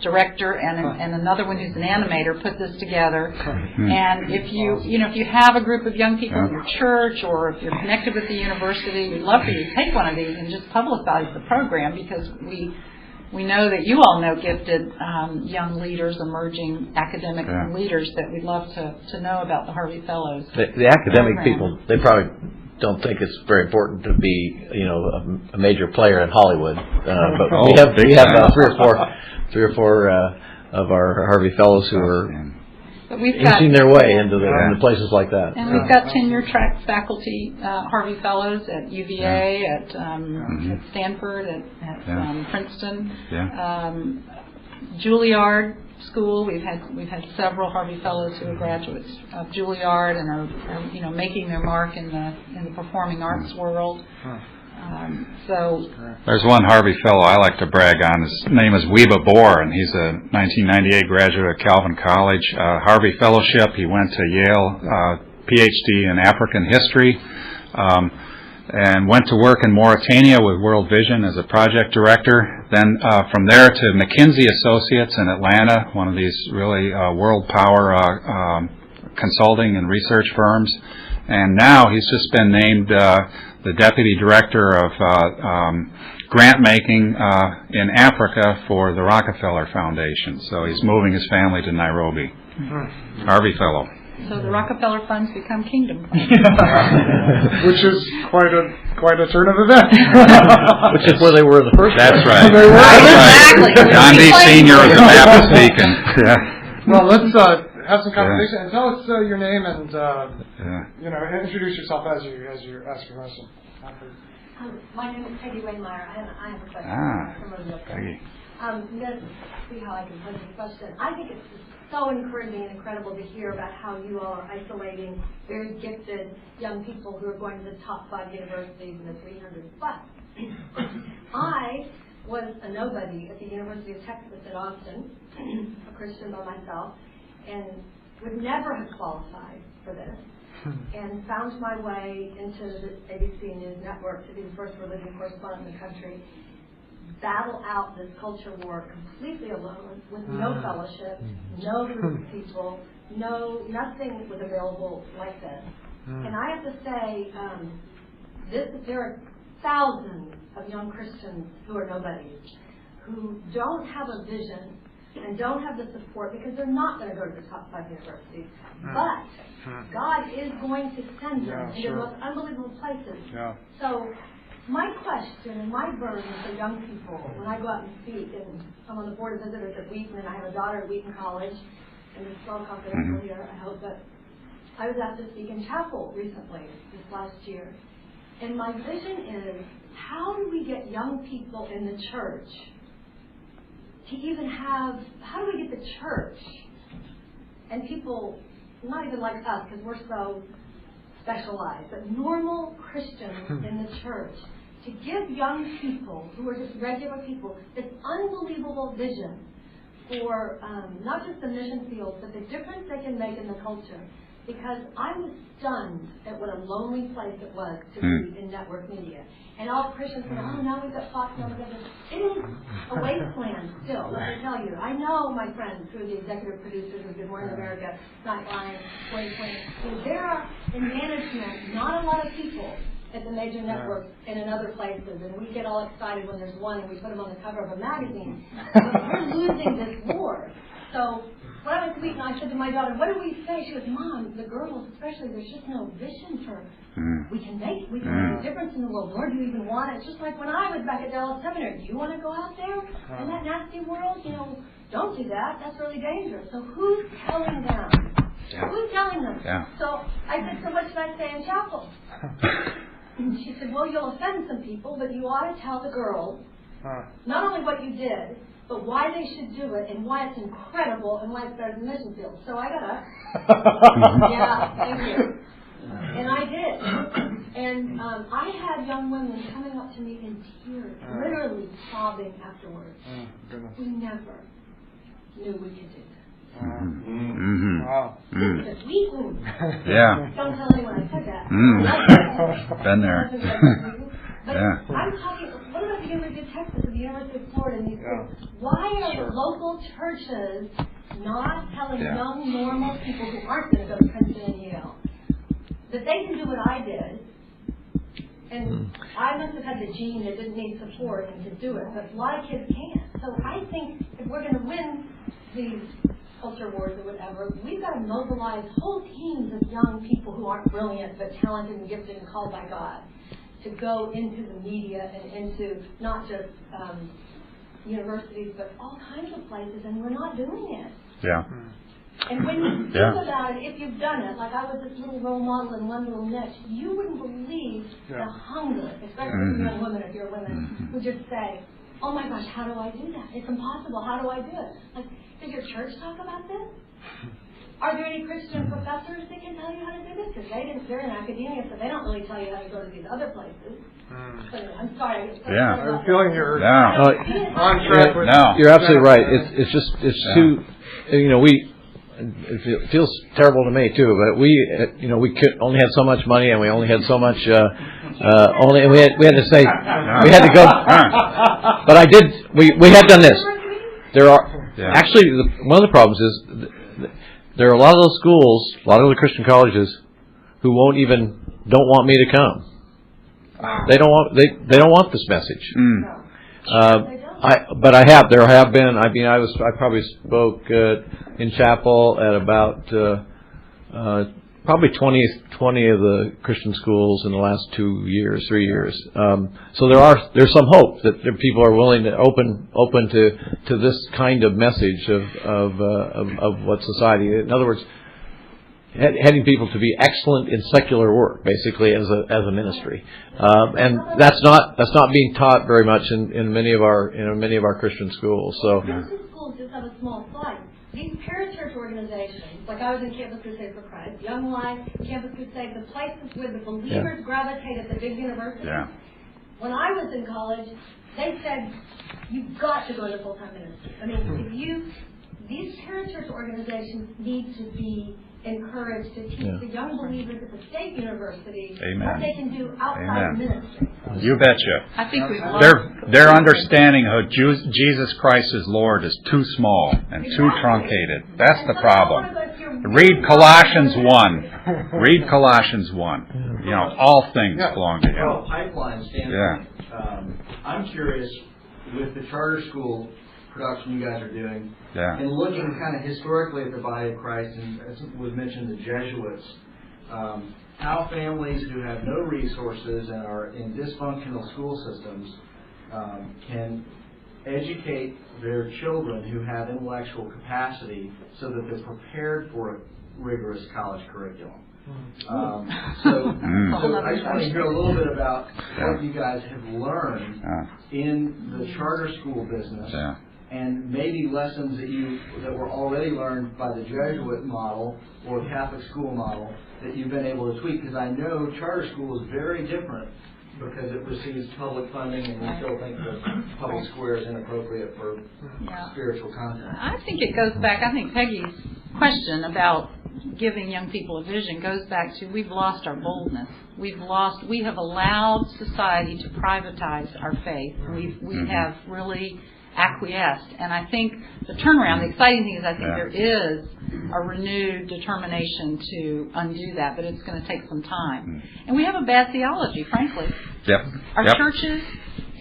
director, and another one who's an animator, put this together. And if you have a group of young people in your church, or if you're connected with the university, we'd love for you to take one of these and just publicize the program, because we know that you all know gifted young leaders, emerging academic leaders that we'd love to know about the Harvey Fellows. The academic people, they probably don't think it's very important to be, you know, a major player in Hollywood. But we have three or four of our Harvey Fellows who are inching their way into places like that. And we've got tenure-track faculty Harvey Fellows at UVA, at Stanford, at Princeton, Juilliard School. We've had several Harvey Fellows who are graduates of Juilliard and are making their mark in the performing arts world. So there's one Harvey Fellow I like to brag on. His name is Weba Bohr, and he's a 1998 graduate of Calvin College. Harvey Fellowship. He went to Yale, PhD in African history, and went to work in Mauritania with World Vision as a project director. Then from there to McKinsey Associates in Atlanta, one of these really world power consulting and research firms. And now he's just been named the Deputy Director of Grant Making in Africa for the Rockefeller Foundation. So he's moving his family to Nairobi. Harvey Fellow. So the Rockefeller funds become kingdom funds. Which is quite a turn of events. Which is where they were in the first place. That's right. They were. Exactly. John D. Sr. was a Baptist deacon. Well, let's have some conversation and tell us your name and introduce yourself as you ask your question. My name is Peggy Waymeyer. I have a question. Peggy. Let's see how I can pose the question. I think it's so encouraging and incredible to hear about how you all are isolating very gifted young people who are going to the top 5 universities in the 300. But I was a nobody at the University of Texas at Austin, a Christian by myself, and would never have qualified for this, and found my way into the ABC News Network to be the first religion correspondent in the country, battle out this culture war completely alone, with no fellowship, no group of people, nothing was available like this. And I have to say, there are thousands of young Christians who are nobodies, who don't have a vision and don't have the support because they're not going to go to the top 5 universities. But God is going to send them into the most unbelievable places. So my question and my burden for young people when I go out and speak, and I'm on the board of visitors at Wheaton, and I have a daughter at Wheaton College, and it's all confidential here, I hope, but I was asked to speak in chapel recently, this last year. And my vision is, how do we get young people in the church to even have, how do we get the church and people, not even like us, because we're so specialized, but normal Christians in the church, to give young people who are just regular people this unbelievable vision for not just the mission field, but the difference they can make in the culture. Because I was stunned at what a lonely place it was to be in network media. And all Christians said, oh, now we've got Fox, now we've got this. It is a wasteland still, let me tell you. I know my friends who are the executive producers of Good Morning America, Nightline, 2020. There are, in management, not a lot of people at the major networks and in other places. And we get all excited when there's one and we put them on the cover of a magazine. But we're losing this war. So when I was to Wheaton, I said to my daughter, what do we say? She goes, Mom, the girls especially, there's just no vision for, we can make a difference in the world. Nor do you even want it. It's just like when I was back at Dallas Seminary. Do you want to go out there in that nasty world? You know, don't do that. That's really dangerous. So who's telling them? Yeah. Who's telling them? Yeah. So I said, so what should I say in chapel? And she said, well, you'll offend some people, but you ought to tell the girls not only what you did, but why they should do it and why it's incredible and why it's better than the mission field. So I got up. Yeah, thank you. And I did. And I had young women coming up to me in tears, literally sobbing afterwards. We never knew we could do this. Wow. Wheaton. Yeah. Don't tell anyone I said that. Been there. But I'm talking, what about the University of Texas and the University of Florida and these schools? Why are local churches not telling young, normal people who aren't going to go to Princeton and Yale that they can do what I did? And I must have had the gene that didn't need support and could do it, but a lot of kids can't. So I think if we're going to win these culture wars or whatever, we've got to mobilize whole teams of young people who aren't brilliant but talented and gifted and called by God to go into the media and into not just universities, but all kinds of places, and we're not doing it. Yeah. And when you think about it, if you've done it, like I was this little role model in one little niche, you wouldn't believe the hunger, especially young women, if you're women, who just say, oh my gosh, how do I do that? It's impossible. How do I do it? Like, does your church talk about this? Are there any Christian professors that can tell you how to do this? Because they're in academia, so they don't really tell you how to go to these other places. But I'm sorry. I'm feeling you're on track with You're absolutely right. It's too, it feels terrible to me too, but we could only had so much money and we only had so much, and we had to say, we had to go, but we had done this. There are, actually, one of the problems is, there are a lot of those schools, a lot of the Christian colleges, who don't want me to come. They don't want this message. There have been. I probably spoke in chapel at about probably 20 of the Christian schools in the last 3 years. So there's some hope that people are willing to open to this kind of message of what society. In other words, heading people to be excellent in secular work, basically as a ministry, and that's not being taught very much in many of our Christian schools. So Christian schools just have a small slice. These parachurch organizations, like I was in Campus Crusade for Christ, Young Life, Campus Crusade, the places where the believers gravitate at the big universities. Yeah. When I was in college, they said, you've got to go to full-time ministry. I mean, these parachurch organizations need to be encouraged to teach the young believers at the state university what they can do outside ministry. You betcha. I think their understanding of Jesus Christ as Lord is too small and too truncated. That's the problem. Read Colossians 1. Read Colossians 1. All things belong to Him. Well, pipeline standpoint, I'm curious with the charter school production you guys are doing, and looking kind of historically at the body of Christ, and as was mentioned, the Jesuits, how families who have no resources and are in dysfunctional school systems can educate their children who have intellectual capacity so that they're prepared for a rigorous college curriculum. So I just want to hear a little bit about what you guys have learned in the charter school business, and maybe lessons that were already learned by the Jesuit model or Catholic school model that you've been able to tweak. Because I know charter school is very different because it receives public funding, and we still think the public square is inappropriate for spiritual content. I think it goes back. I think Peggy's question about giving young people a vision goes back to we've lost our boldness. We have allowed society to privatize our faith. We have really acquiesced. And I think the turnaround, the exciting thing is I think there is a renewed determination to undo that, but it's going to take some time. And we have a bad theology, frankly. Our churches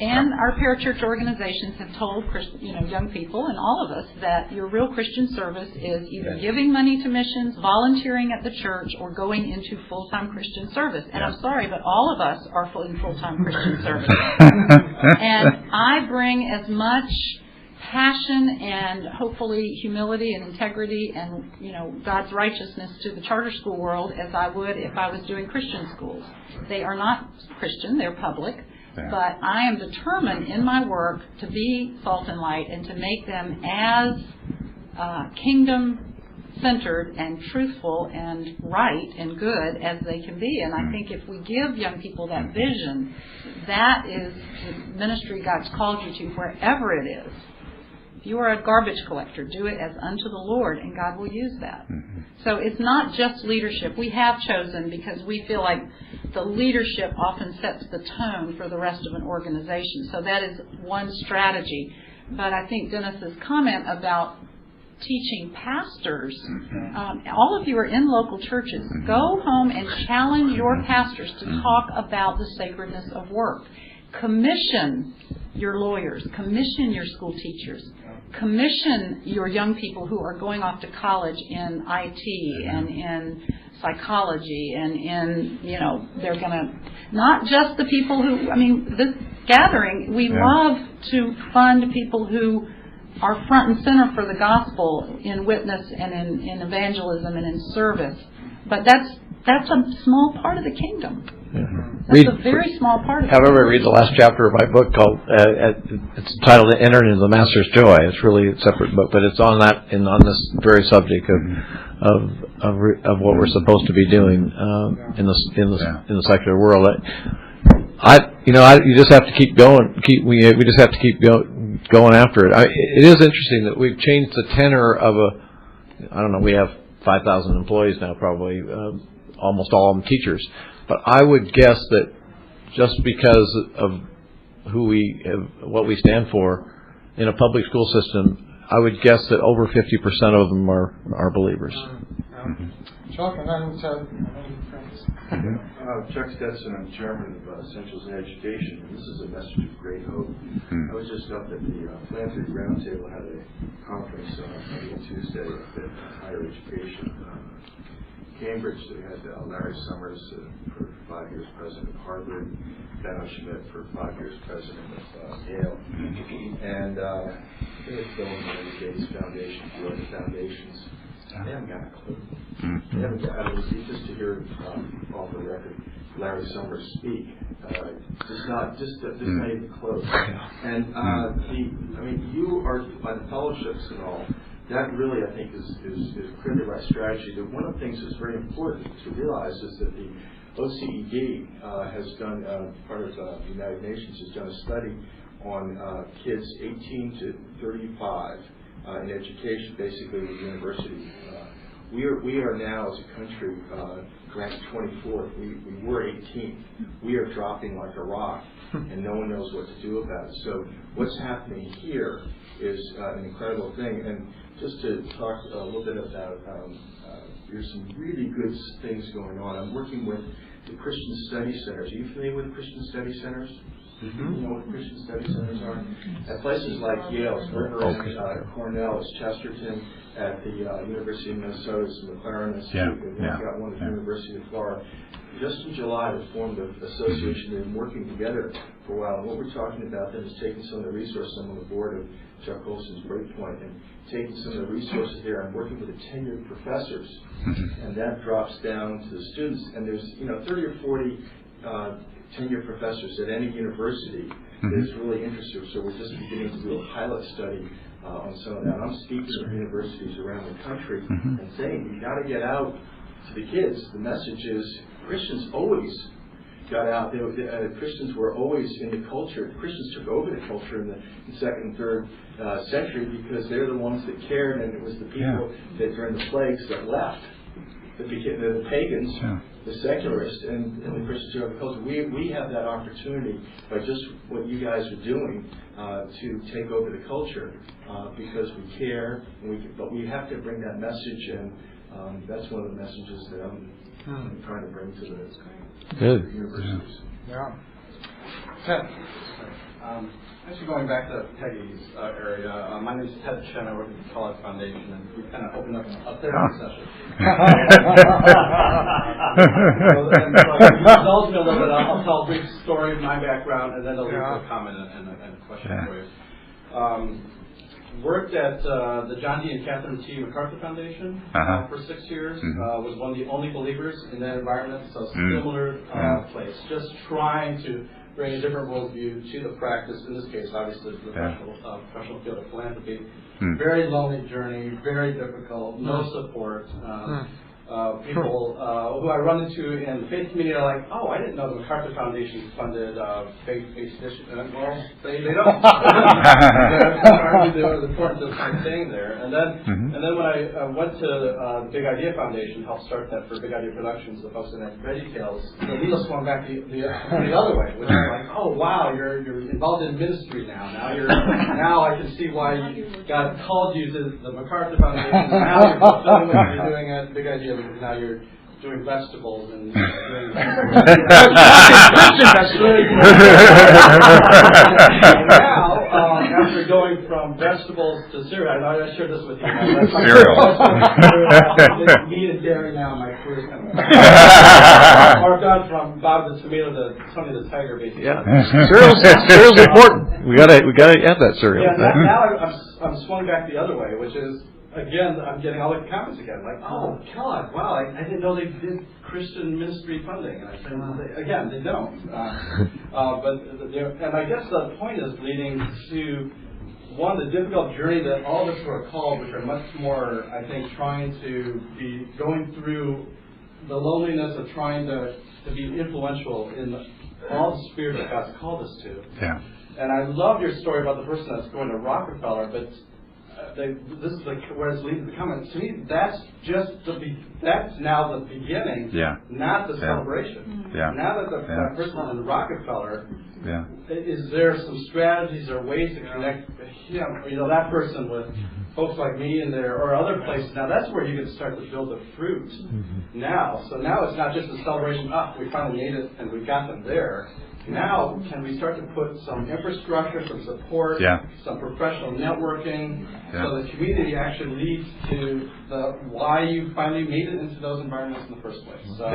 and our parachurch organizations have told young people and all of us that your real Christian service is either giving money to missions, volunteering at the church, or going into full-time Christian service. And I'm sorry, but all of us are in full-time Christian service. And I bring as much passion and hopefully humility and integrity and God's righteousness to the charter school world as I would if I was doing Christian schools. They are not Christian, they're public. But I am determined in my work to be salt and light and to make them as kingdom-centered and truthful and right and good as they can be. And I think if we give young people that vision, that is the ministry God's called you to wherever it is. If you are a garbage collector, do it as unto the Lord, and God will use that. So it's not just leadership. We have chosen because we feel like the leadership often sets the tone for the rest of an organization. So that is one strategy. But I think Dennis's comment about teaching pastors, all of you are in local churches. Go home and challenge your pastors to talk about the sacredness of work. Commission your lawyers. Commission your school teachers. Commission your young people who are going off to college in IT and in psychology and in, they're going to, not just the people who, this gathering, we love to fund people who are front and center for the gospel in witness and in evangelism and in service. But that's a small part of the kingdom. That's a very small part of it. However, read the last chapter of my book called, it's titled Enter into the Master's Joy. It's really a separate book, but it's on that and on this very subject of what we're supposed to be doing in the secular world. You just have to keep going. We just have to keep going after it. It is interesting that we've changed the tenor of we have 5,000 employees now, probably almost all of them teachers. But I would guess that just because of what we stand for in a public school system, I would guess that over 50% of them are believers. Chuck, and then Chuck Stetson, I'm chairman of Essentials in Education, and this is a message of great hope. I was just up at the Philanthropy Roundtable, had a conference on Tuesday at Higher Education. Cambridge, they had Larry Summers for 5 years president of Harvard, Benno Schmidt for 5 years president of Yale, and they had Bill and Melinda Gates Foundation, two other foundations. They haven't got a clue. They haven't got. Just to hear off the record Larry Summers speak, just not even close. And you are by the fellowships and all. That really, I think, is clearly the right strategy. That one of the things that's very important to realize is that the OCED has done, part of the United Nations, has done a study on kids 18 to 35 in education, basically with university. We are now, as a country, ranked 24th. We were 18th. We are dropping like a rock, and no one knows what to do about it. So what's happening here is an incredible thing. And just to talk a little bit about, there's some really good things going on. I'm working with the Christian Study Centers. Are you familiar with Christian Study Centers? You know what Christian study centers are? At places like Yale, Cornell, Chesterton, at the University of Minnesota, McLaren Institute, and we've got one at the University of Florida. Just in July, we formed an association and working together for a while. And what we're talking about then is taking some of the resources. I'm on the board of Chuck Olson's Breakpoint, and taking some of the resources there and working with the tenured professors, and that drops down to the students. And there's 30 or 40 tenured professors at any university that is really interested. So we're just beginning to do a pilot study on some of that. I'm speaking at universities around the country and saying we've got to get out to the kids. The message is Christians always got out. Christians were always in the culture. Christians took over the culture in the second and third century because they're the ones that cared, and it was the people that during the plagues that left, the pagans, the secularists, and the Christians took over the culture. We have that opportunity by just what you guys are doing to take over the culture because we care, but we have to bring that message, and that's one of the messages that I'm trying to bring to the universities. Yeah. Ted. Actually, going back to Peggy's area, my name is Ted Chen. I work at the College Foundation, and we kind of opened up a therapy session. Indulge me a little bit. I'll tell a brief story of my background, and then I'll leave a comment and a question for you. Worked at the John D. and Catherine T. MacArthur Foundation for 6 years. Was one of the only believers in that environment, so similar place. Just trying to bring a different worldview to the practice. In this case, obviously, the professional field of philanthropy. Very lonely journey, very difficult, no support. People who I run into in the faith community are like, oh, I didn't know the MacArthur Foundation funded faith-based issues. Well, they don't. The importance of staying there. And then when I went to the Big Idea Foundation, helped start that for Big Idea Productions, the folks in that Details, the needle swung back the other way, which is like, oh wow, you're involved in ministry now. Now I can see why God called you to the MacArthur Foundation. Now you're fulfilling what you're doing at Big Idea. Now you're doing vegetables and doing now, after going from vegetables to cereal, I shared this with you. Cereal. Meat and dairy now, my career is kind of. Or I've gone from Bob the Tomato to Tony the Tiger, basically. Yeah, cereal's important. We gotta have that cereal. Yeah, now I'm swung back the other way, which is. Again, I'm getting all the comments again, like, oh, God, wow, I didn't know they did Christian ministry funding. And I said, well, they don't. And I guess the point is leading to, one, the difficult journey that all of us were called, which are much more, I think, trying to be going through the loneliness of trying to be influential in all the spheres that God's called us to. Yeah. And I love your story about the person that's going to Rockefeller, but this is where it's leading to the comment. To me, that's now the beginning, not the celebration. Now that that person in Rockefeller, is there some strategies or ways to connect that person with folks like me in there or other places? Now that's where you can start to build the fruit. Now it's not just a celebration. We finally made it and we got them there. Now, can we start to put some infrastructure, some support, some professional networking, so the community actually leads to why you finally made it into those environments in the first place? So,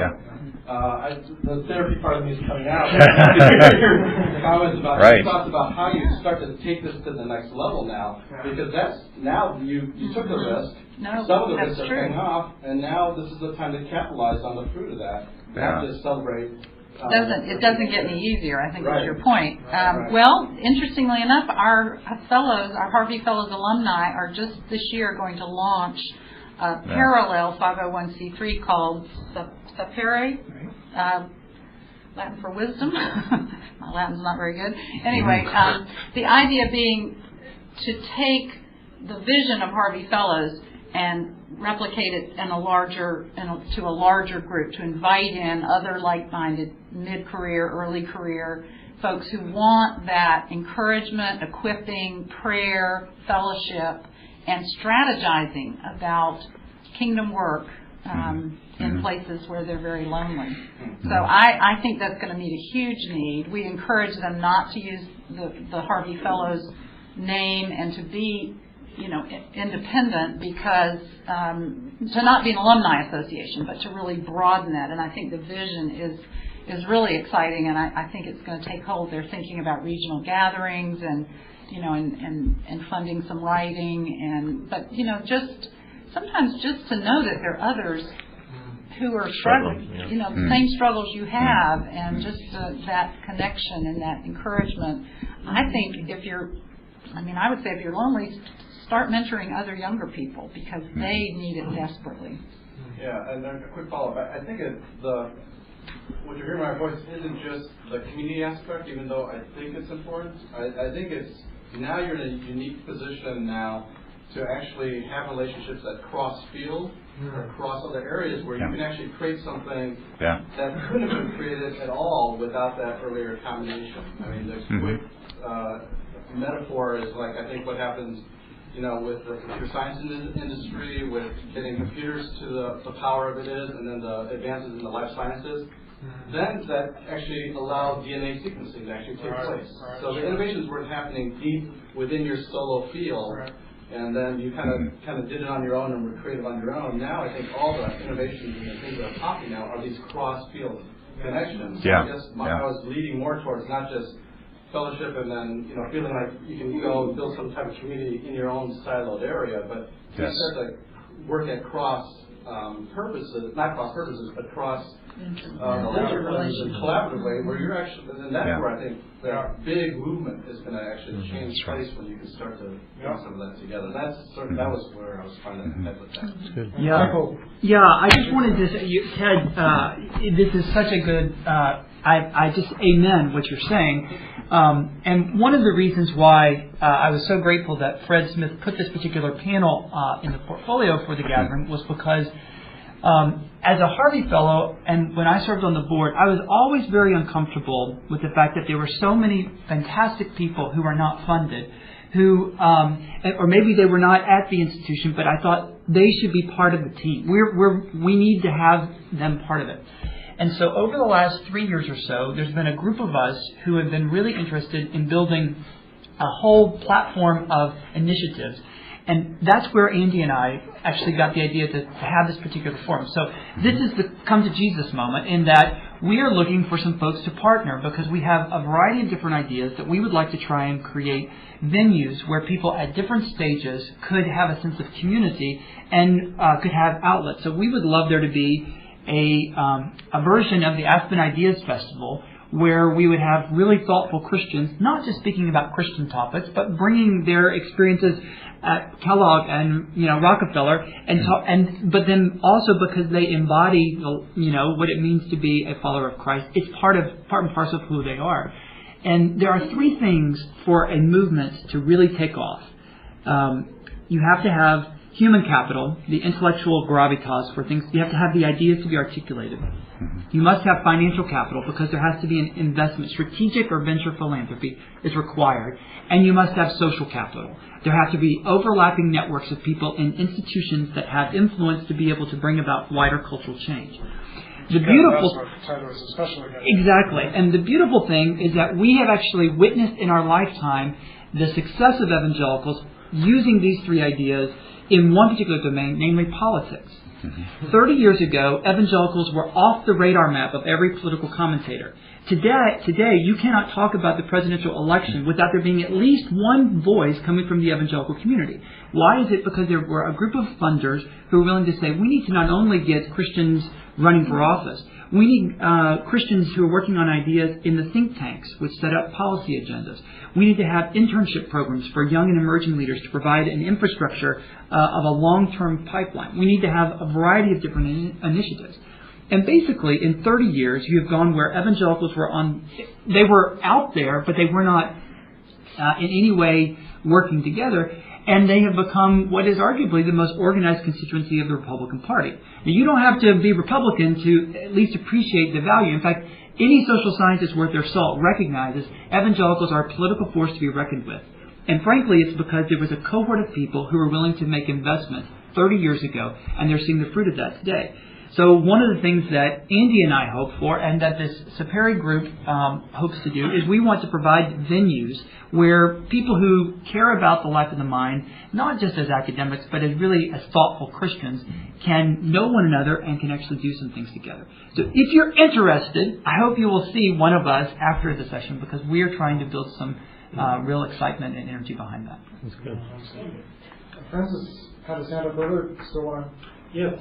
the therapy part of me is coming out. Comments about thoughts about how you start to take this to the next level now, because that's now you took the risk. Some of the risks are paying off, and now this is the time to capitalize on the fruit of that, not just celebrate. It doesn't get any easier, I think is your point. Well, interestingly enough, our Harvey Fellows alumni are just this year going to launch a parallel 501c3 called Sapere, Latin for wisdom. My Latin's not very good. Anyway, the idea being to take the vision of Harvey Fellows and replicate it in to a larger group, to invite in other like-minded mid-career, early career folks who want that encouragement, equipping, prayer, fellowship, and strategizing about kingdom work in places where they're very lonely. So I think that's going to meet a huge need. We encourage them not to use the Harvey Fellows name and to be, independent, because to not be an alumni association, but to really broaden that. And I think the vision is really exciting, and I think it's going to take hold. They're thinking about regional gatherings and funding some writing, but just sometimes just to know that there are others who are struggling, the same struggles you have, and just that connection and that encouragement. I think I would say if you're lonely, start mentoring other younger people, because they need it desperately. Yeah, and then a quick follow-up. I think what you're hearing my voice isn't just the community aspect, even though I think it's important. I think it's now you're in a unique position now to actually have relationships that cross field or cross other areas where you can actually create something that couldn't have been created at all without that earlier combination. I mean, the quick metaphor is like, I think what happens, with the computer science industry, with getting computers to the power of it is, and then the advances in the life sciences, then that actually allowed DNA sequencing to actually take place. So the innovations weren't happening deep within your solo field, and then you kind of did it on your own and were creative on your own. Now I think all the innovations and the things that are popping now are these cross-field connections. So I guess I was leading more towards not just fellowship and then feeling like you can go and build some type of community in your own siloed area, but you start to work at cross purposes, not cross purposes, but cross collaborative way, where you're actually, and that's where I think the big movement is going to actually change place when you can start to put some of that together. That was where I was trying to head with that. Yeah. I just wanted to say, Ted, this is such a good. I just amen what you're saying. And one of the reasons why I was so grateful that Fred Smith put this particular panel in the portfolio for the gathering was because as a Harvey Fellow, and when I served on the board, I was always very uncomfortable with the fact that there were so many fantastic people who are not funded, who, or maybe they were not at the institution, but I thought they should be part of the team. We need to have them part of it. And so over the last 3 years or so, there's been a group of us who have been really interested in building a whole platform of initiatives. And that's where Andy and I actually got the idea to have this particular forum. So this is the come to Jesus moment, in that we are looking for some folks to partner, because we have a variety of different ideas that we would like to try and create venues where people at different stages could have a sense of community and could have outlets. So we would love there to be a version of the Aspen Ideas Festival where we would have really thoughtful Christians, not just speaking about Christian topics, but bringing their experiences at Kellogg and Rockefeller, but then also because they embody what it means to be a follower of Christ. It's part and parcel of who they are. And there are three things for a movement to really take off. You have to have human capital, the intellectual gravitas for things. You have to have the ideas to be articulated. You must have financial capital, because there has to be an investment. Strategic or venture philanthropy is required. And you must have social capital. There have to be overlapping networks of people in institutions that have influence to be able to bring about wider cultural change. Exactly. And the beautiful thing is that we have actually witnessed in our lifetime the success of evangelicals using these three ideas in one particular domain, namely politics. 30 years ago, evangelicals were off the radar map of every political commentator. Today, you cannot talk about the presidential election without there being at least one voice coming from the evangelical community. Why is it? Because there were a group of funders who were willing to say, we need to not only get Christians running for office, we need Christians who are working on ideas in the think tanks, which set up policy agendas. We need to have internship programs for young and emerging leaders to provide an infrastructure of a long-term pipeline. We need to have a variety of different initiatives. And basically, in 30 years, you have gone where evangelicals they were out there, but they were not in any way working together. And they have become what is arguably the most organized constituency of the Republican Party. Now, you don't have to be Republican to at least appreciate the value. In fact, any social scientist worth their salt recognizes evangelicals are a political force to be reckoned with. And frankly, it's because there was a cohort of people who were willing to make investments 30 years ago, and they're seeing the fruit of that today. So one of the things that Andy and I hope for, and that this Saperi group hopes to do, is we want to provide venues where people who care about the life of the mind, not just as academics, but as really as thoughtful Christians, can know one another and can actually do some things together. So if you're interested, I hope you will see one of us after the session, because we are trying to build some real excitement and energy behind that. That's good. Francis had his hand up earlier. Still want to... Yes,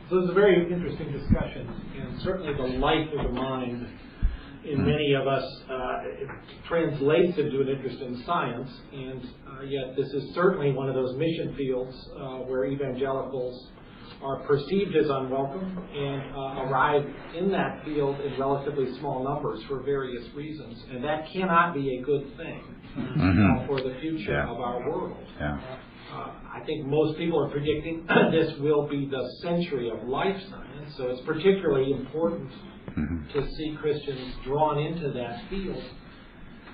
so it's a very interesting discussion, and certainly the life of the mind in many of us it translates into an interest in science, and yet this is certainly one of those mission fields where evangelicals are perceived as unwelcome and arrive in that field in relatively small numbers for various reasons, and that cannot be a good thing for the future of our world. I think most people are predicting this will be the century of life science, so it's particularly important to see Christians drawn into that field.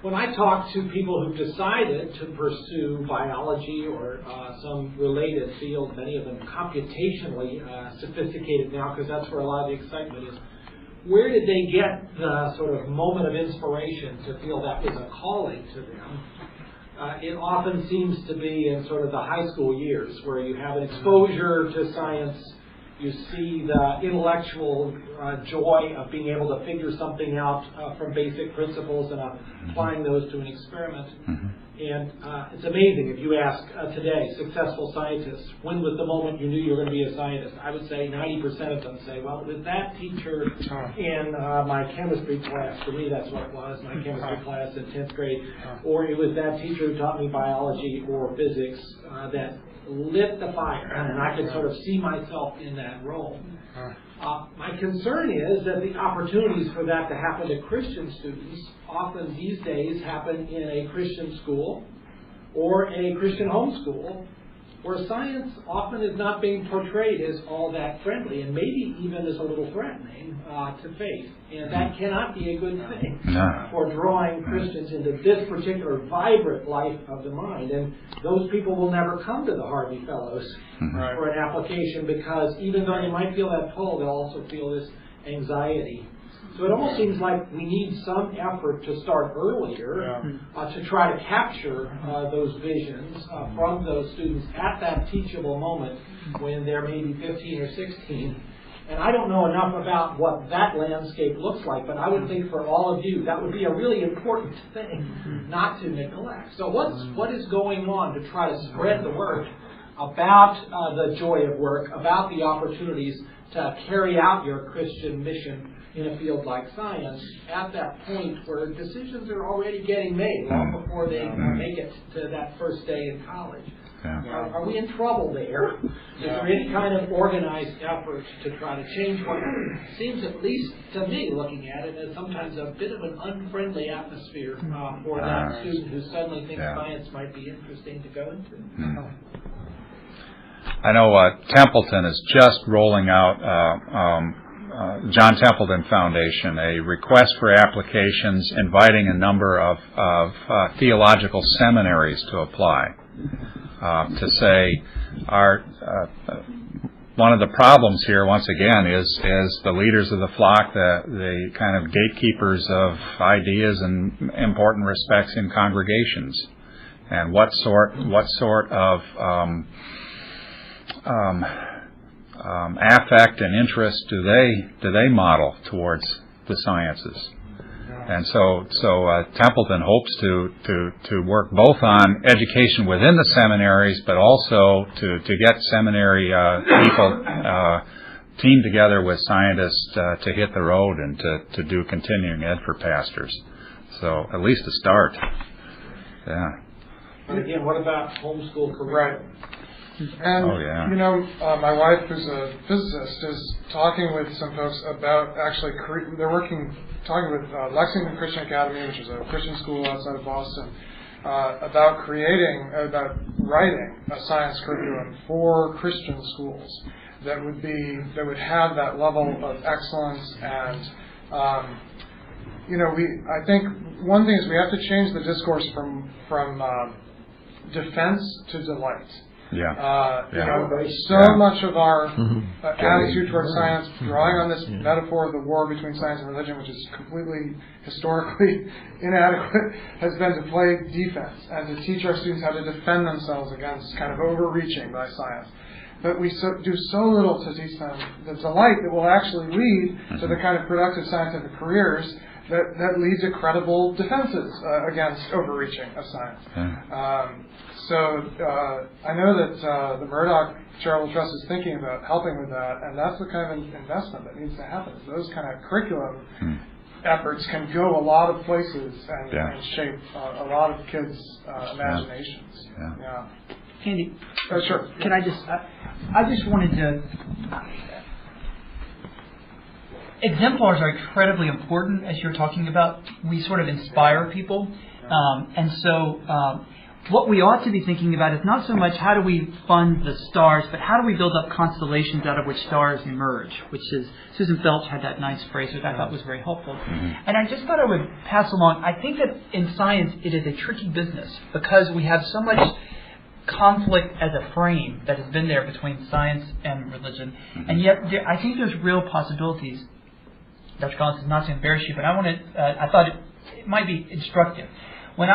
When I talk to people who've decided to pursue biology or some related field, many of them computationally sophisticated now, because that's where a lot of the excitement is, where did they get the sort of moment of inspiration to feel that was a calling to them? It often seems to be in sort of the high school years, where you have an exposure to science, you see the intellectual joy of being able to figure something out from basic principles and applying those to an experiment. And it's amazing if you ask today successful scientists, when was the moment you knew you were going to be a scientist? I would say 90% of them say, well, it was that teacher in my chemistry class. For me, that's what it was, my chemistry class in 10th grade. Or it was that teacher who taught me biology or physics that lit the fire, and I could sort of see myself in that role. My concern is that the opportunities for that to happen to Christian students often these days happen in a Christian school or a Christian homeschool, where science often is not being portrayed as all that friendly, and maybe even as a little threatening to faith. And that cannot be a good thing for drawing Christians into this particular vibrant life of the mind. And those people will never come to the Harvey Fellows for an application, because even though they might feel that pull, they'll also feel this anxiety. So it almost seems like we need some effort to start earlier to try to capture those visions from those students at that teachable moment when they're maybe 15 or 16. And I don't know enough about what that landscape looks like, but I would think for all of you, that would be a really important thing not to neglect. So what is going on to try to spread the word about the joy of work, about the opportunities to carry out your Christian mission in a field like science at that point where decisions are already getting made long before they make it to that first day in college? Are we in trouble there? Is there any kind of organized effort to try to change what seems, at least to me, looking at it, as sometimes a bit of an unfriendly atmosphere for that student who suddenly thinks science might be interesting to go into? I know Templeton is just rolling out, John Templeton Foundation, a request for applications inviting a number of theological seminaries to apply. To say one of the problems here, once again, is the leaders of the flock, the kind of gatekeepers of ideas in important respects in congregations, and what sort of affect and interest do they model towards the sciences? And so Templeton hopes to work both on education within the seminaries, but also to get seminary people teamed together with scientists to hit the road and to do continuing ed for pastors. So at least a start. Yeah. And again, what about homeschool curriculum? And, you know, my wife, who's a physicist, is talking with some folks about actually, talking with Lexington Christian Academy, which is a Christian school outside of Boston, about writing a science curriculum for Christian schools that would have that level of excellence. And, I think one thing is we have to change the discourse from defense to delight. Much of our attitude towards science, drawing on this metaphor of the war between science and religion, which is completely historically inadequate, has been to play defense and to teach our students how to defend themselves against kind of overreaching by science. But we do so little to teach them the delight that will actually lead to the kind of productive scientific careers that lead to credible defenses against overreaching of science. I know that the Murdoch Charitable Trust is thinking about helping with that, and that's the kind of investment that needs to happen. Those kind of curriculum efforts can go a lot of places and shape a lot of kids' imaginations. Andy, sure. Can I just wanted to. Exemplars are incredibly important, as you're talking about. We sort of inspire people. And so what we ought to be thinking about is not so much how do we fund the stars, but how do we build up constellations out of which stars emerge, which is, Susan Felch had that nice phrase, which I thought was very helpful. And I just thought I would pass along. I think that in science it is a tricky business because we have so much conflict as a frame that has been there between science and religion. And yet I think there's real possibilities. Dr. Collins is not to embarrass you, but I thought it might be instructive. When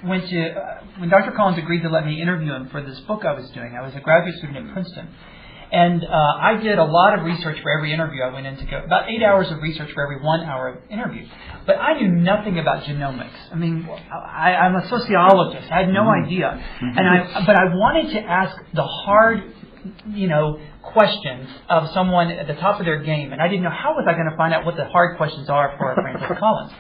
when Dr. Collins agreed to let me interview him for this book I was doing, I was a graduate student at Princeton. And I did a lot of research for every interview I went in to go, about 8 hours of research for every 1 hour of interview. But I knew nothing about genomics. I mean, I'm a sociologist. I had no idea. But I wanted to ask the hard, questions of someone at the top of their game, and I didn't know how was I going to find out what the hard questions are for Frances Collins.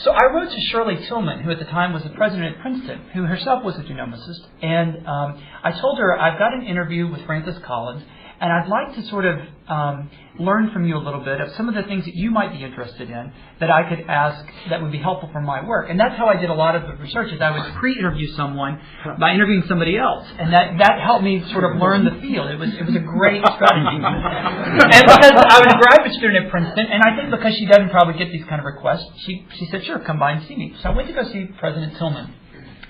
So I wrote to Shirley Tillman, who at the time was the president at Princeton, who herself was a genomicist, and I told her I've got an interview with Frances Collins, and I'd like to sort of learn from you a little bit of some of the things that you might be interested in that I could ask that would be helpful for my work. And that's how I did a lot of the research, is I would pre-interview someone by interviewing somebody else. And that helped me sort of learn the field. It was a great strategy. And because I was a graduate student at Princeton, and I think because she doesn't probably get these kind of requests, she said, sure, come by and see me. So I went to go see President Tillman.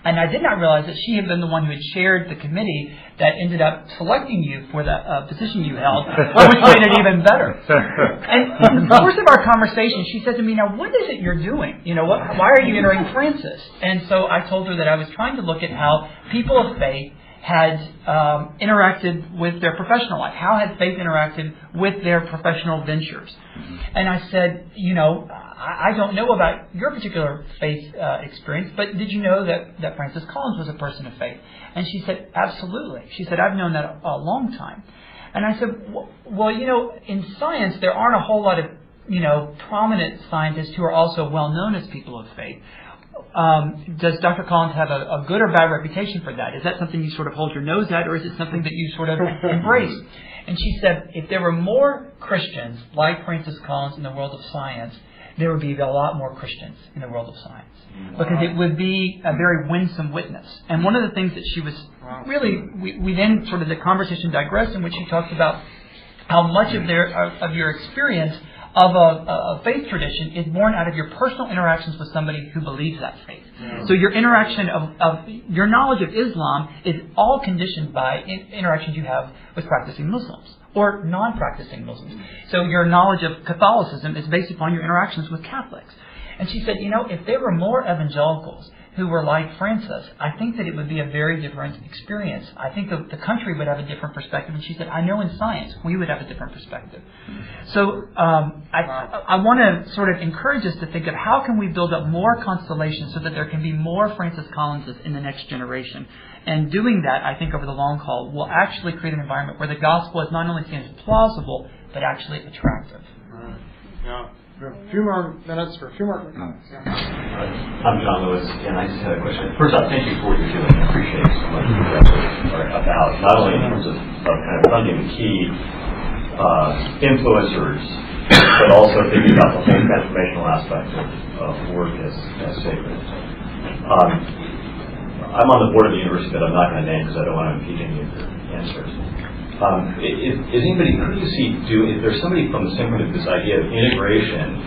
And I did not realize that she had been the one who had chaired the committee that ended up selecting you for the position you held, which made it even better. And in the course of our conversation, she said to me, now, what is it you're doing? Why are you entering Francis? And so I told her that I was trying to look at how people of faith had interacted with their professional life. How had faith interacted with their professional ventures? And I said, I don't know about your particular faith experience, but did you know that Frances Collins was a person of faith? And she said, absolutely. She said, I've known that a long time. And I said, well, in science, there aren't a whole lot of, prominent scientists who are also well known as people of faith. Does Dr. Collins have a good or bad reputation for that? Is that something you sort of hold your nose at, or is it something that you sort of embrace? And she said, if there were more Christians like Frances Collins in the world of science, there would be a lot more Christians in the world of science. Because it would be a very winsome witness. And one of the things that she was really, we then sort of the conversation digressed in which she talked about how much of your experience of a faith tradition is born out of your personal interactions with somebody who believes that faith. So your interaction of your knowledge of Islam is all conditioned by interactions you have with practicing Muslims or non-practicing Muslims. So your knowledge of Catholicism is based upon your interactions with Catholics. And she said, if there were more evangelicals who were like Frances, I think that it would be a very different experience. I think the country would have a different perspective. And she said, I know in science we would have a different perspective. So I want to sort of encourage us to think of how can we build up more constellations so that there can be more Frances Collinses in the next generation. And doing that, I think over the long haul, will actually create an environment where the gospel is not only seen as plausible, but actually attractive. A few more minutes for a few more comments. I'm John Lewis, and I just had a question. First off, thank you for what you're doing. I appreciate it so much. About not only in terms of kind of funding the key influencers, but also thinking about the whole transformational aspect of work as sacred. I'm on the board of the university that I'm not going to name because I don't want to impede any of your answers. Is anybody, who do you see is there somebody from the standpoint of this idea of integration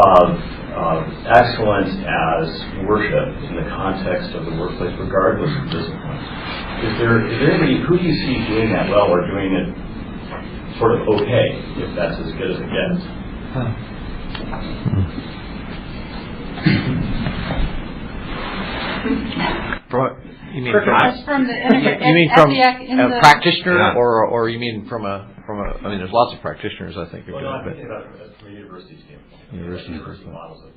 of excellence as worship in the context of the workplace, regardless of discipline? Is there anybody, who do you see doing that well or doing it sort of okay, if that's as good as it gets? You mean from a practitioner, or you mean from a? I mean, there's lots of practitioners. I think. Well, no, I'm thinking about it from a university standpoint. University models of.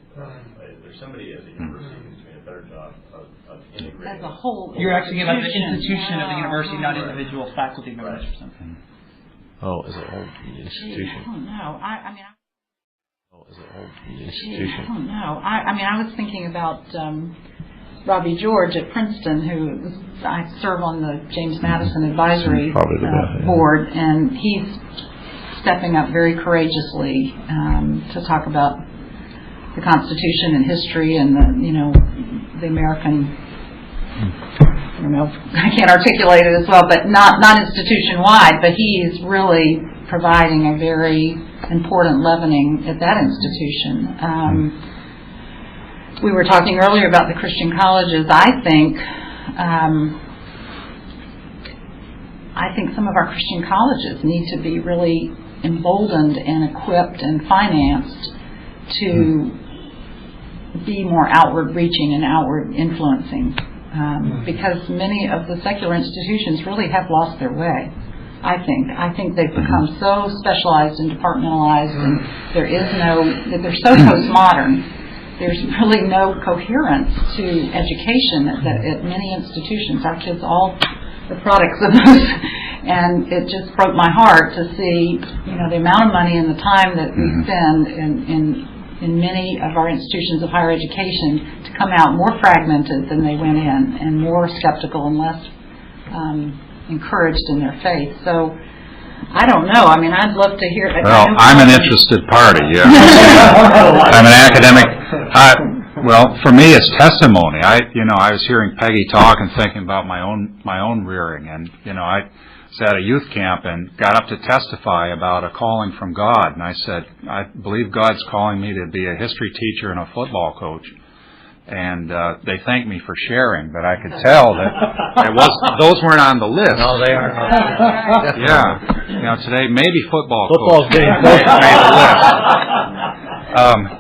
There's somebody at the university who's doing a better job of integrating. As a whole. You're actually about the institution of the university, not individual faculty members or something. Oh, is it whole institution? Oh no, I mean. Oh, is it whole institution? Oh no, I mean, I was thinking about. Robbie George at Princeton, I serve on the James Madison Advisory Board, and he's stepping up very courageously to talk about the Constitution and history and the American. I don't know, I can't articulate it as well, but not institution wide. But he is really providing a very important leavening at that institution. We were talking earlier about the Christian colleges. I think some of our Christian colleges need to be really emboldened and equipped and financed to be more outward reaching and outward influencing, because many of the secular institutions really have lost their way. I think they've become so specialized and departmentalized, and they're so postmodern. There's really no coherence to education at many institutions. Our kids all the products of those, and it just broke my heart to see, the amount of money and the time that we spend in many of our institutions of higher education to come out more fragmented than they went in, and more skeptical and less encouraged in their faith. So I don't know. I mean, I'd love to hear. Well, I'm an interested party. Yeah, I'm an academic. Well, for me, it's testimony. I was hearing Peggy talk and thinking about my own rearing, and I was at a youth camp and got up to testify about a calling from God, and I said, I believe God's calling me to be a history teacher and a football coach. And they thanked me for sharing, but I could tell that those weren't on the list. No, they are. Yeah, today maybe football's getting made the list.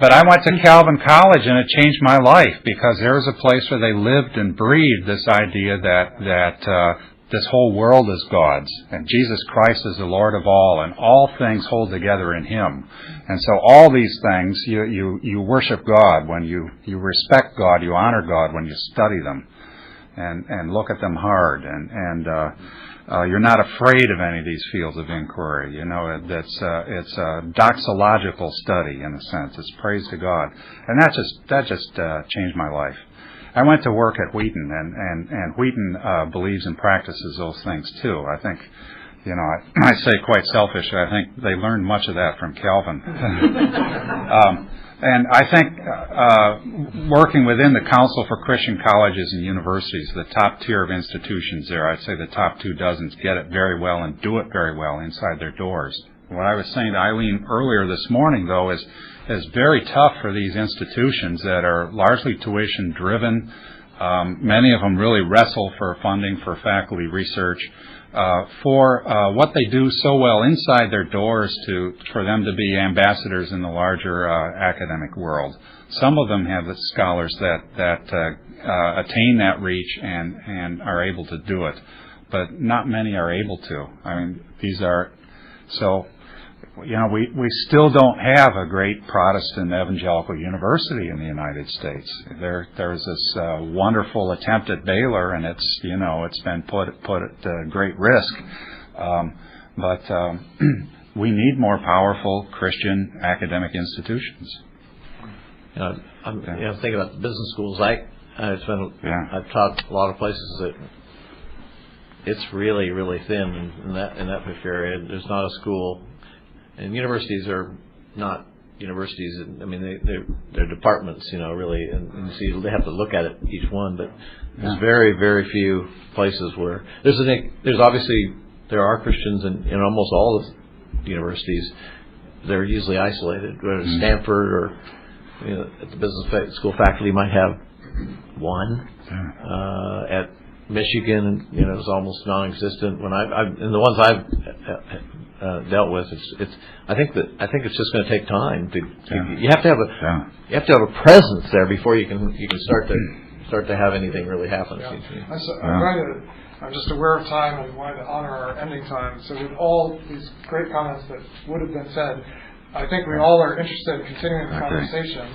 But I went to Calvin College, and it changed my life, because there was a place where they lived and breathed this idea that this whole world is God's, and Jesus Christ is the Lord of all, and all things hold together in Him. And so all these things, you worship God when you respect God, you honor God when you study them, and look at them hard, and you're not afraid of any of these fields of inquiry. It's a doxological study in a sense. It's praise to God, and that just changed my life. I went to work at Wheaton, and Wheaton believes and practices those things too. I think, I say quite selfish, I think they learned much of that from Calvin. And I think working within the Council for Christian Colleges and Universities, the top tier of institutions there, I'd say the top 24 get it very well and do it very well inside their doors. What I was saying to Eileen earlier this morning, though, is very tough for these institutions that are largely tuition-driven. Many of them really wrestle for funding for faculty research, for what they do so well inside their doors for them to be ambassadors in the larger academic world. Some of them have the scholars that attain that reach and are able to do it, but not many are able to. I mean, these are so. We still don't have a great Protestant evangelical university in the United States. There's this wonderful attempt at Baylor, and it's been put at great risk. But we need more powerful Christian academic institutions. I'm thinking about the business schools. I've taught a lot of places that it's really, really thin in that particular area. There's not a school. And universities are not universities. I mean, they're departments, really, and so they have to look at it each one. But there's very, very few places where there are Christians in almost all the universities. They're usually isolated. Whether it's Stanford or at the business school faculty might have one. Michigan, is almost non-existent. When and the ones I've dealt with, I think it's just going to take time. You have to have a presence there before you can start to have anything really happen. Yeah. I'm just aware of time and wanted to honor our ending time. So with all these great comments that would have been said, I think we all are interested in continuing the conversation.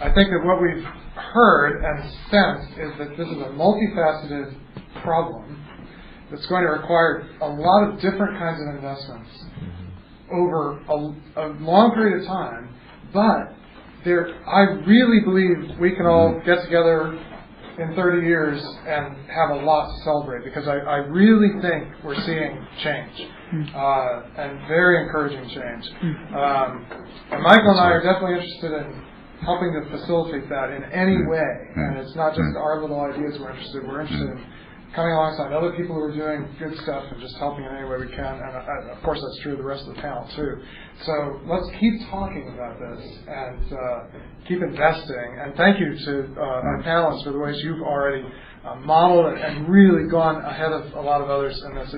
I think that what we've heard and sensed is that this is a multifaceted problem that's going to require a lot of different kinds of investments over a long period of time. But I really believe we can all get together in 30 years and have a lot to celebrate, because I really think we're seeing change, and very encouraging change. And Michael and I are definitely interested in helping to facilitate that in any way. And it's not just our little ideas we're interested in. We're interested in coming alongside other people who are doing good stuff and just helping in any way we can. And of course that's true of the rest of the panel too. So let's keep talking about this and keep investing. And thank you to our panelists for the ways you've already modeled and really gone ahead of a lot of others in this.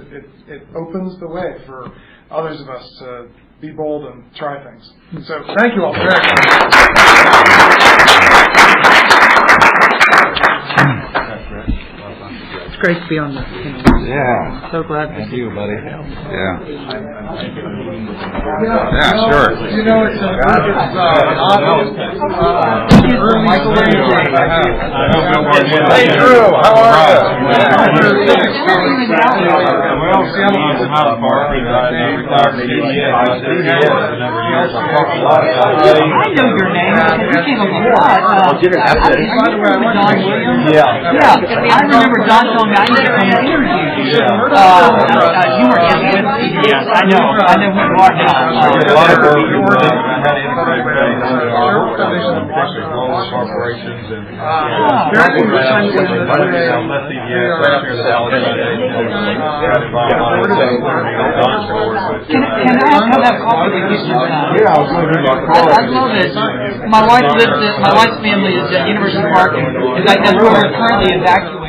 It opens the way for others of us to be bold and try things. So thank you all very much. It's great to be on this. Yeah. So glad to Thank see you, buddy. Yeah, sure. sure. You know, it's not early Hey, Drew, how are you? I know your name because you came up a lot. Yeah. I remember John telling me I need to come and interview you. You were just with CBS. I know who you are now. Can I come have coffee with you sometime? Yeah, I'll go to I love it. My wife's family is at University Park. In fact, that's where we're currently evacuating.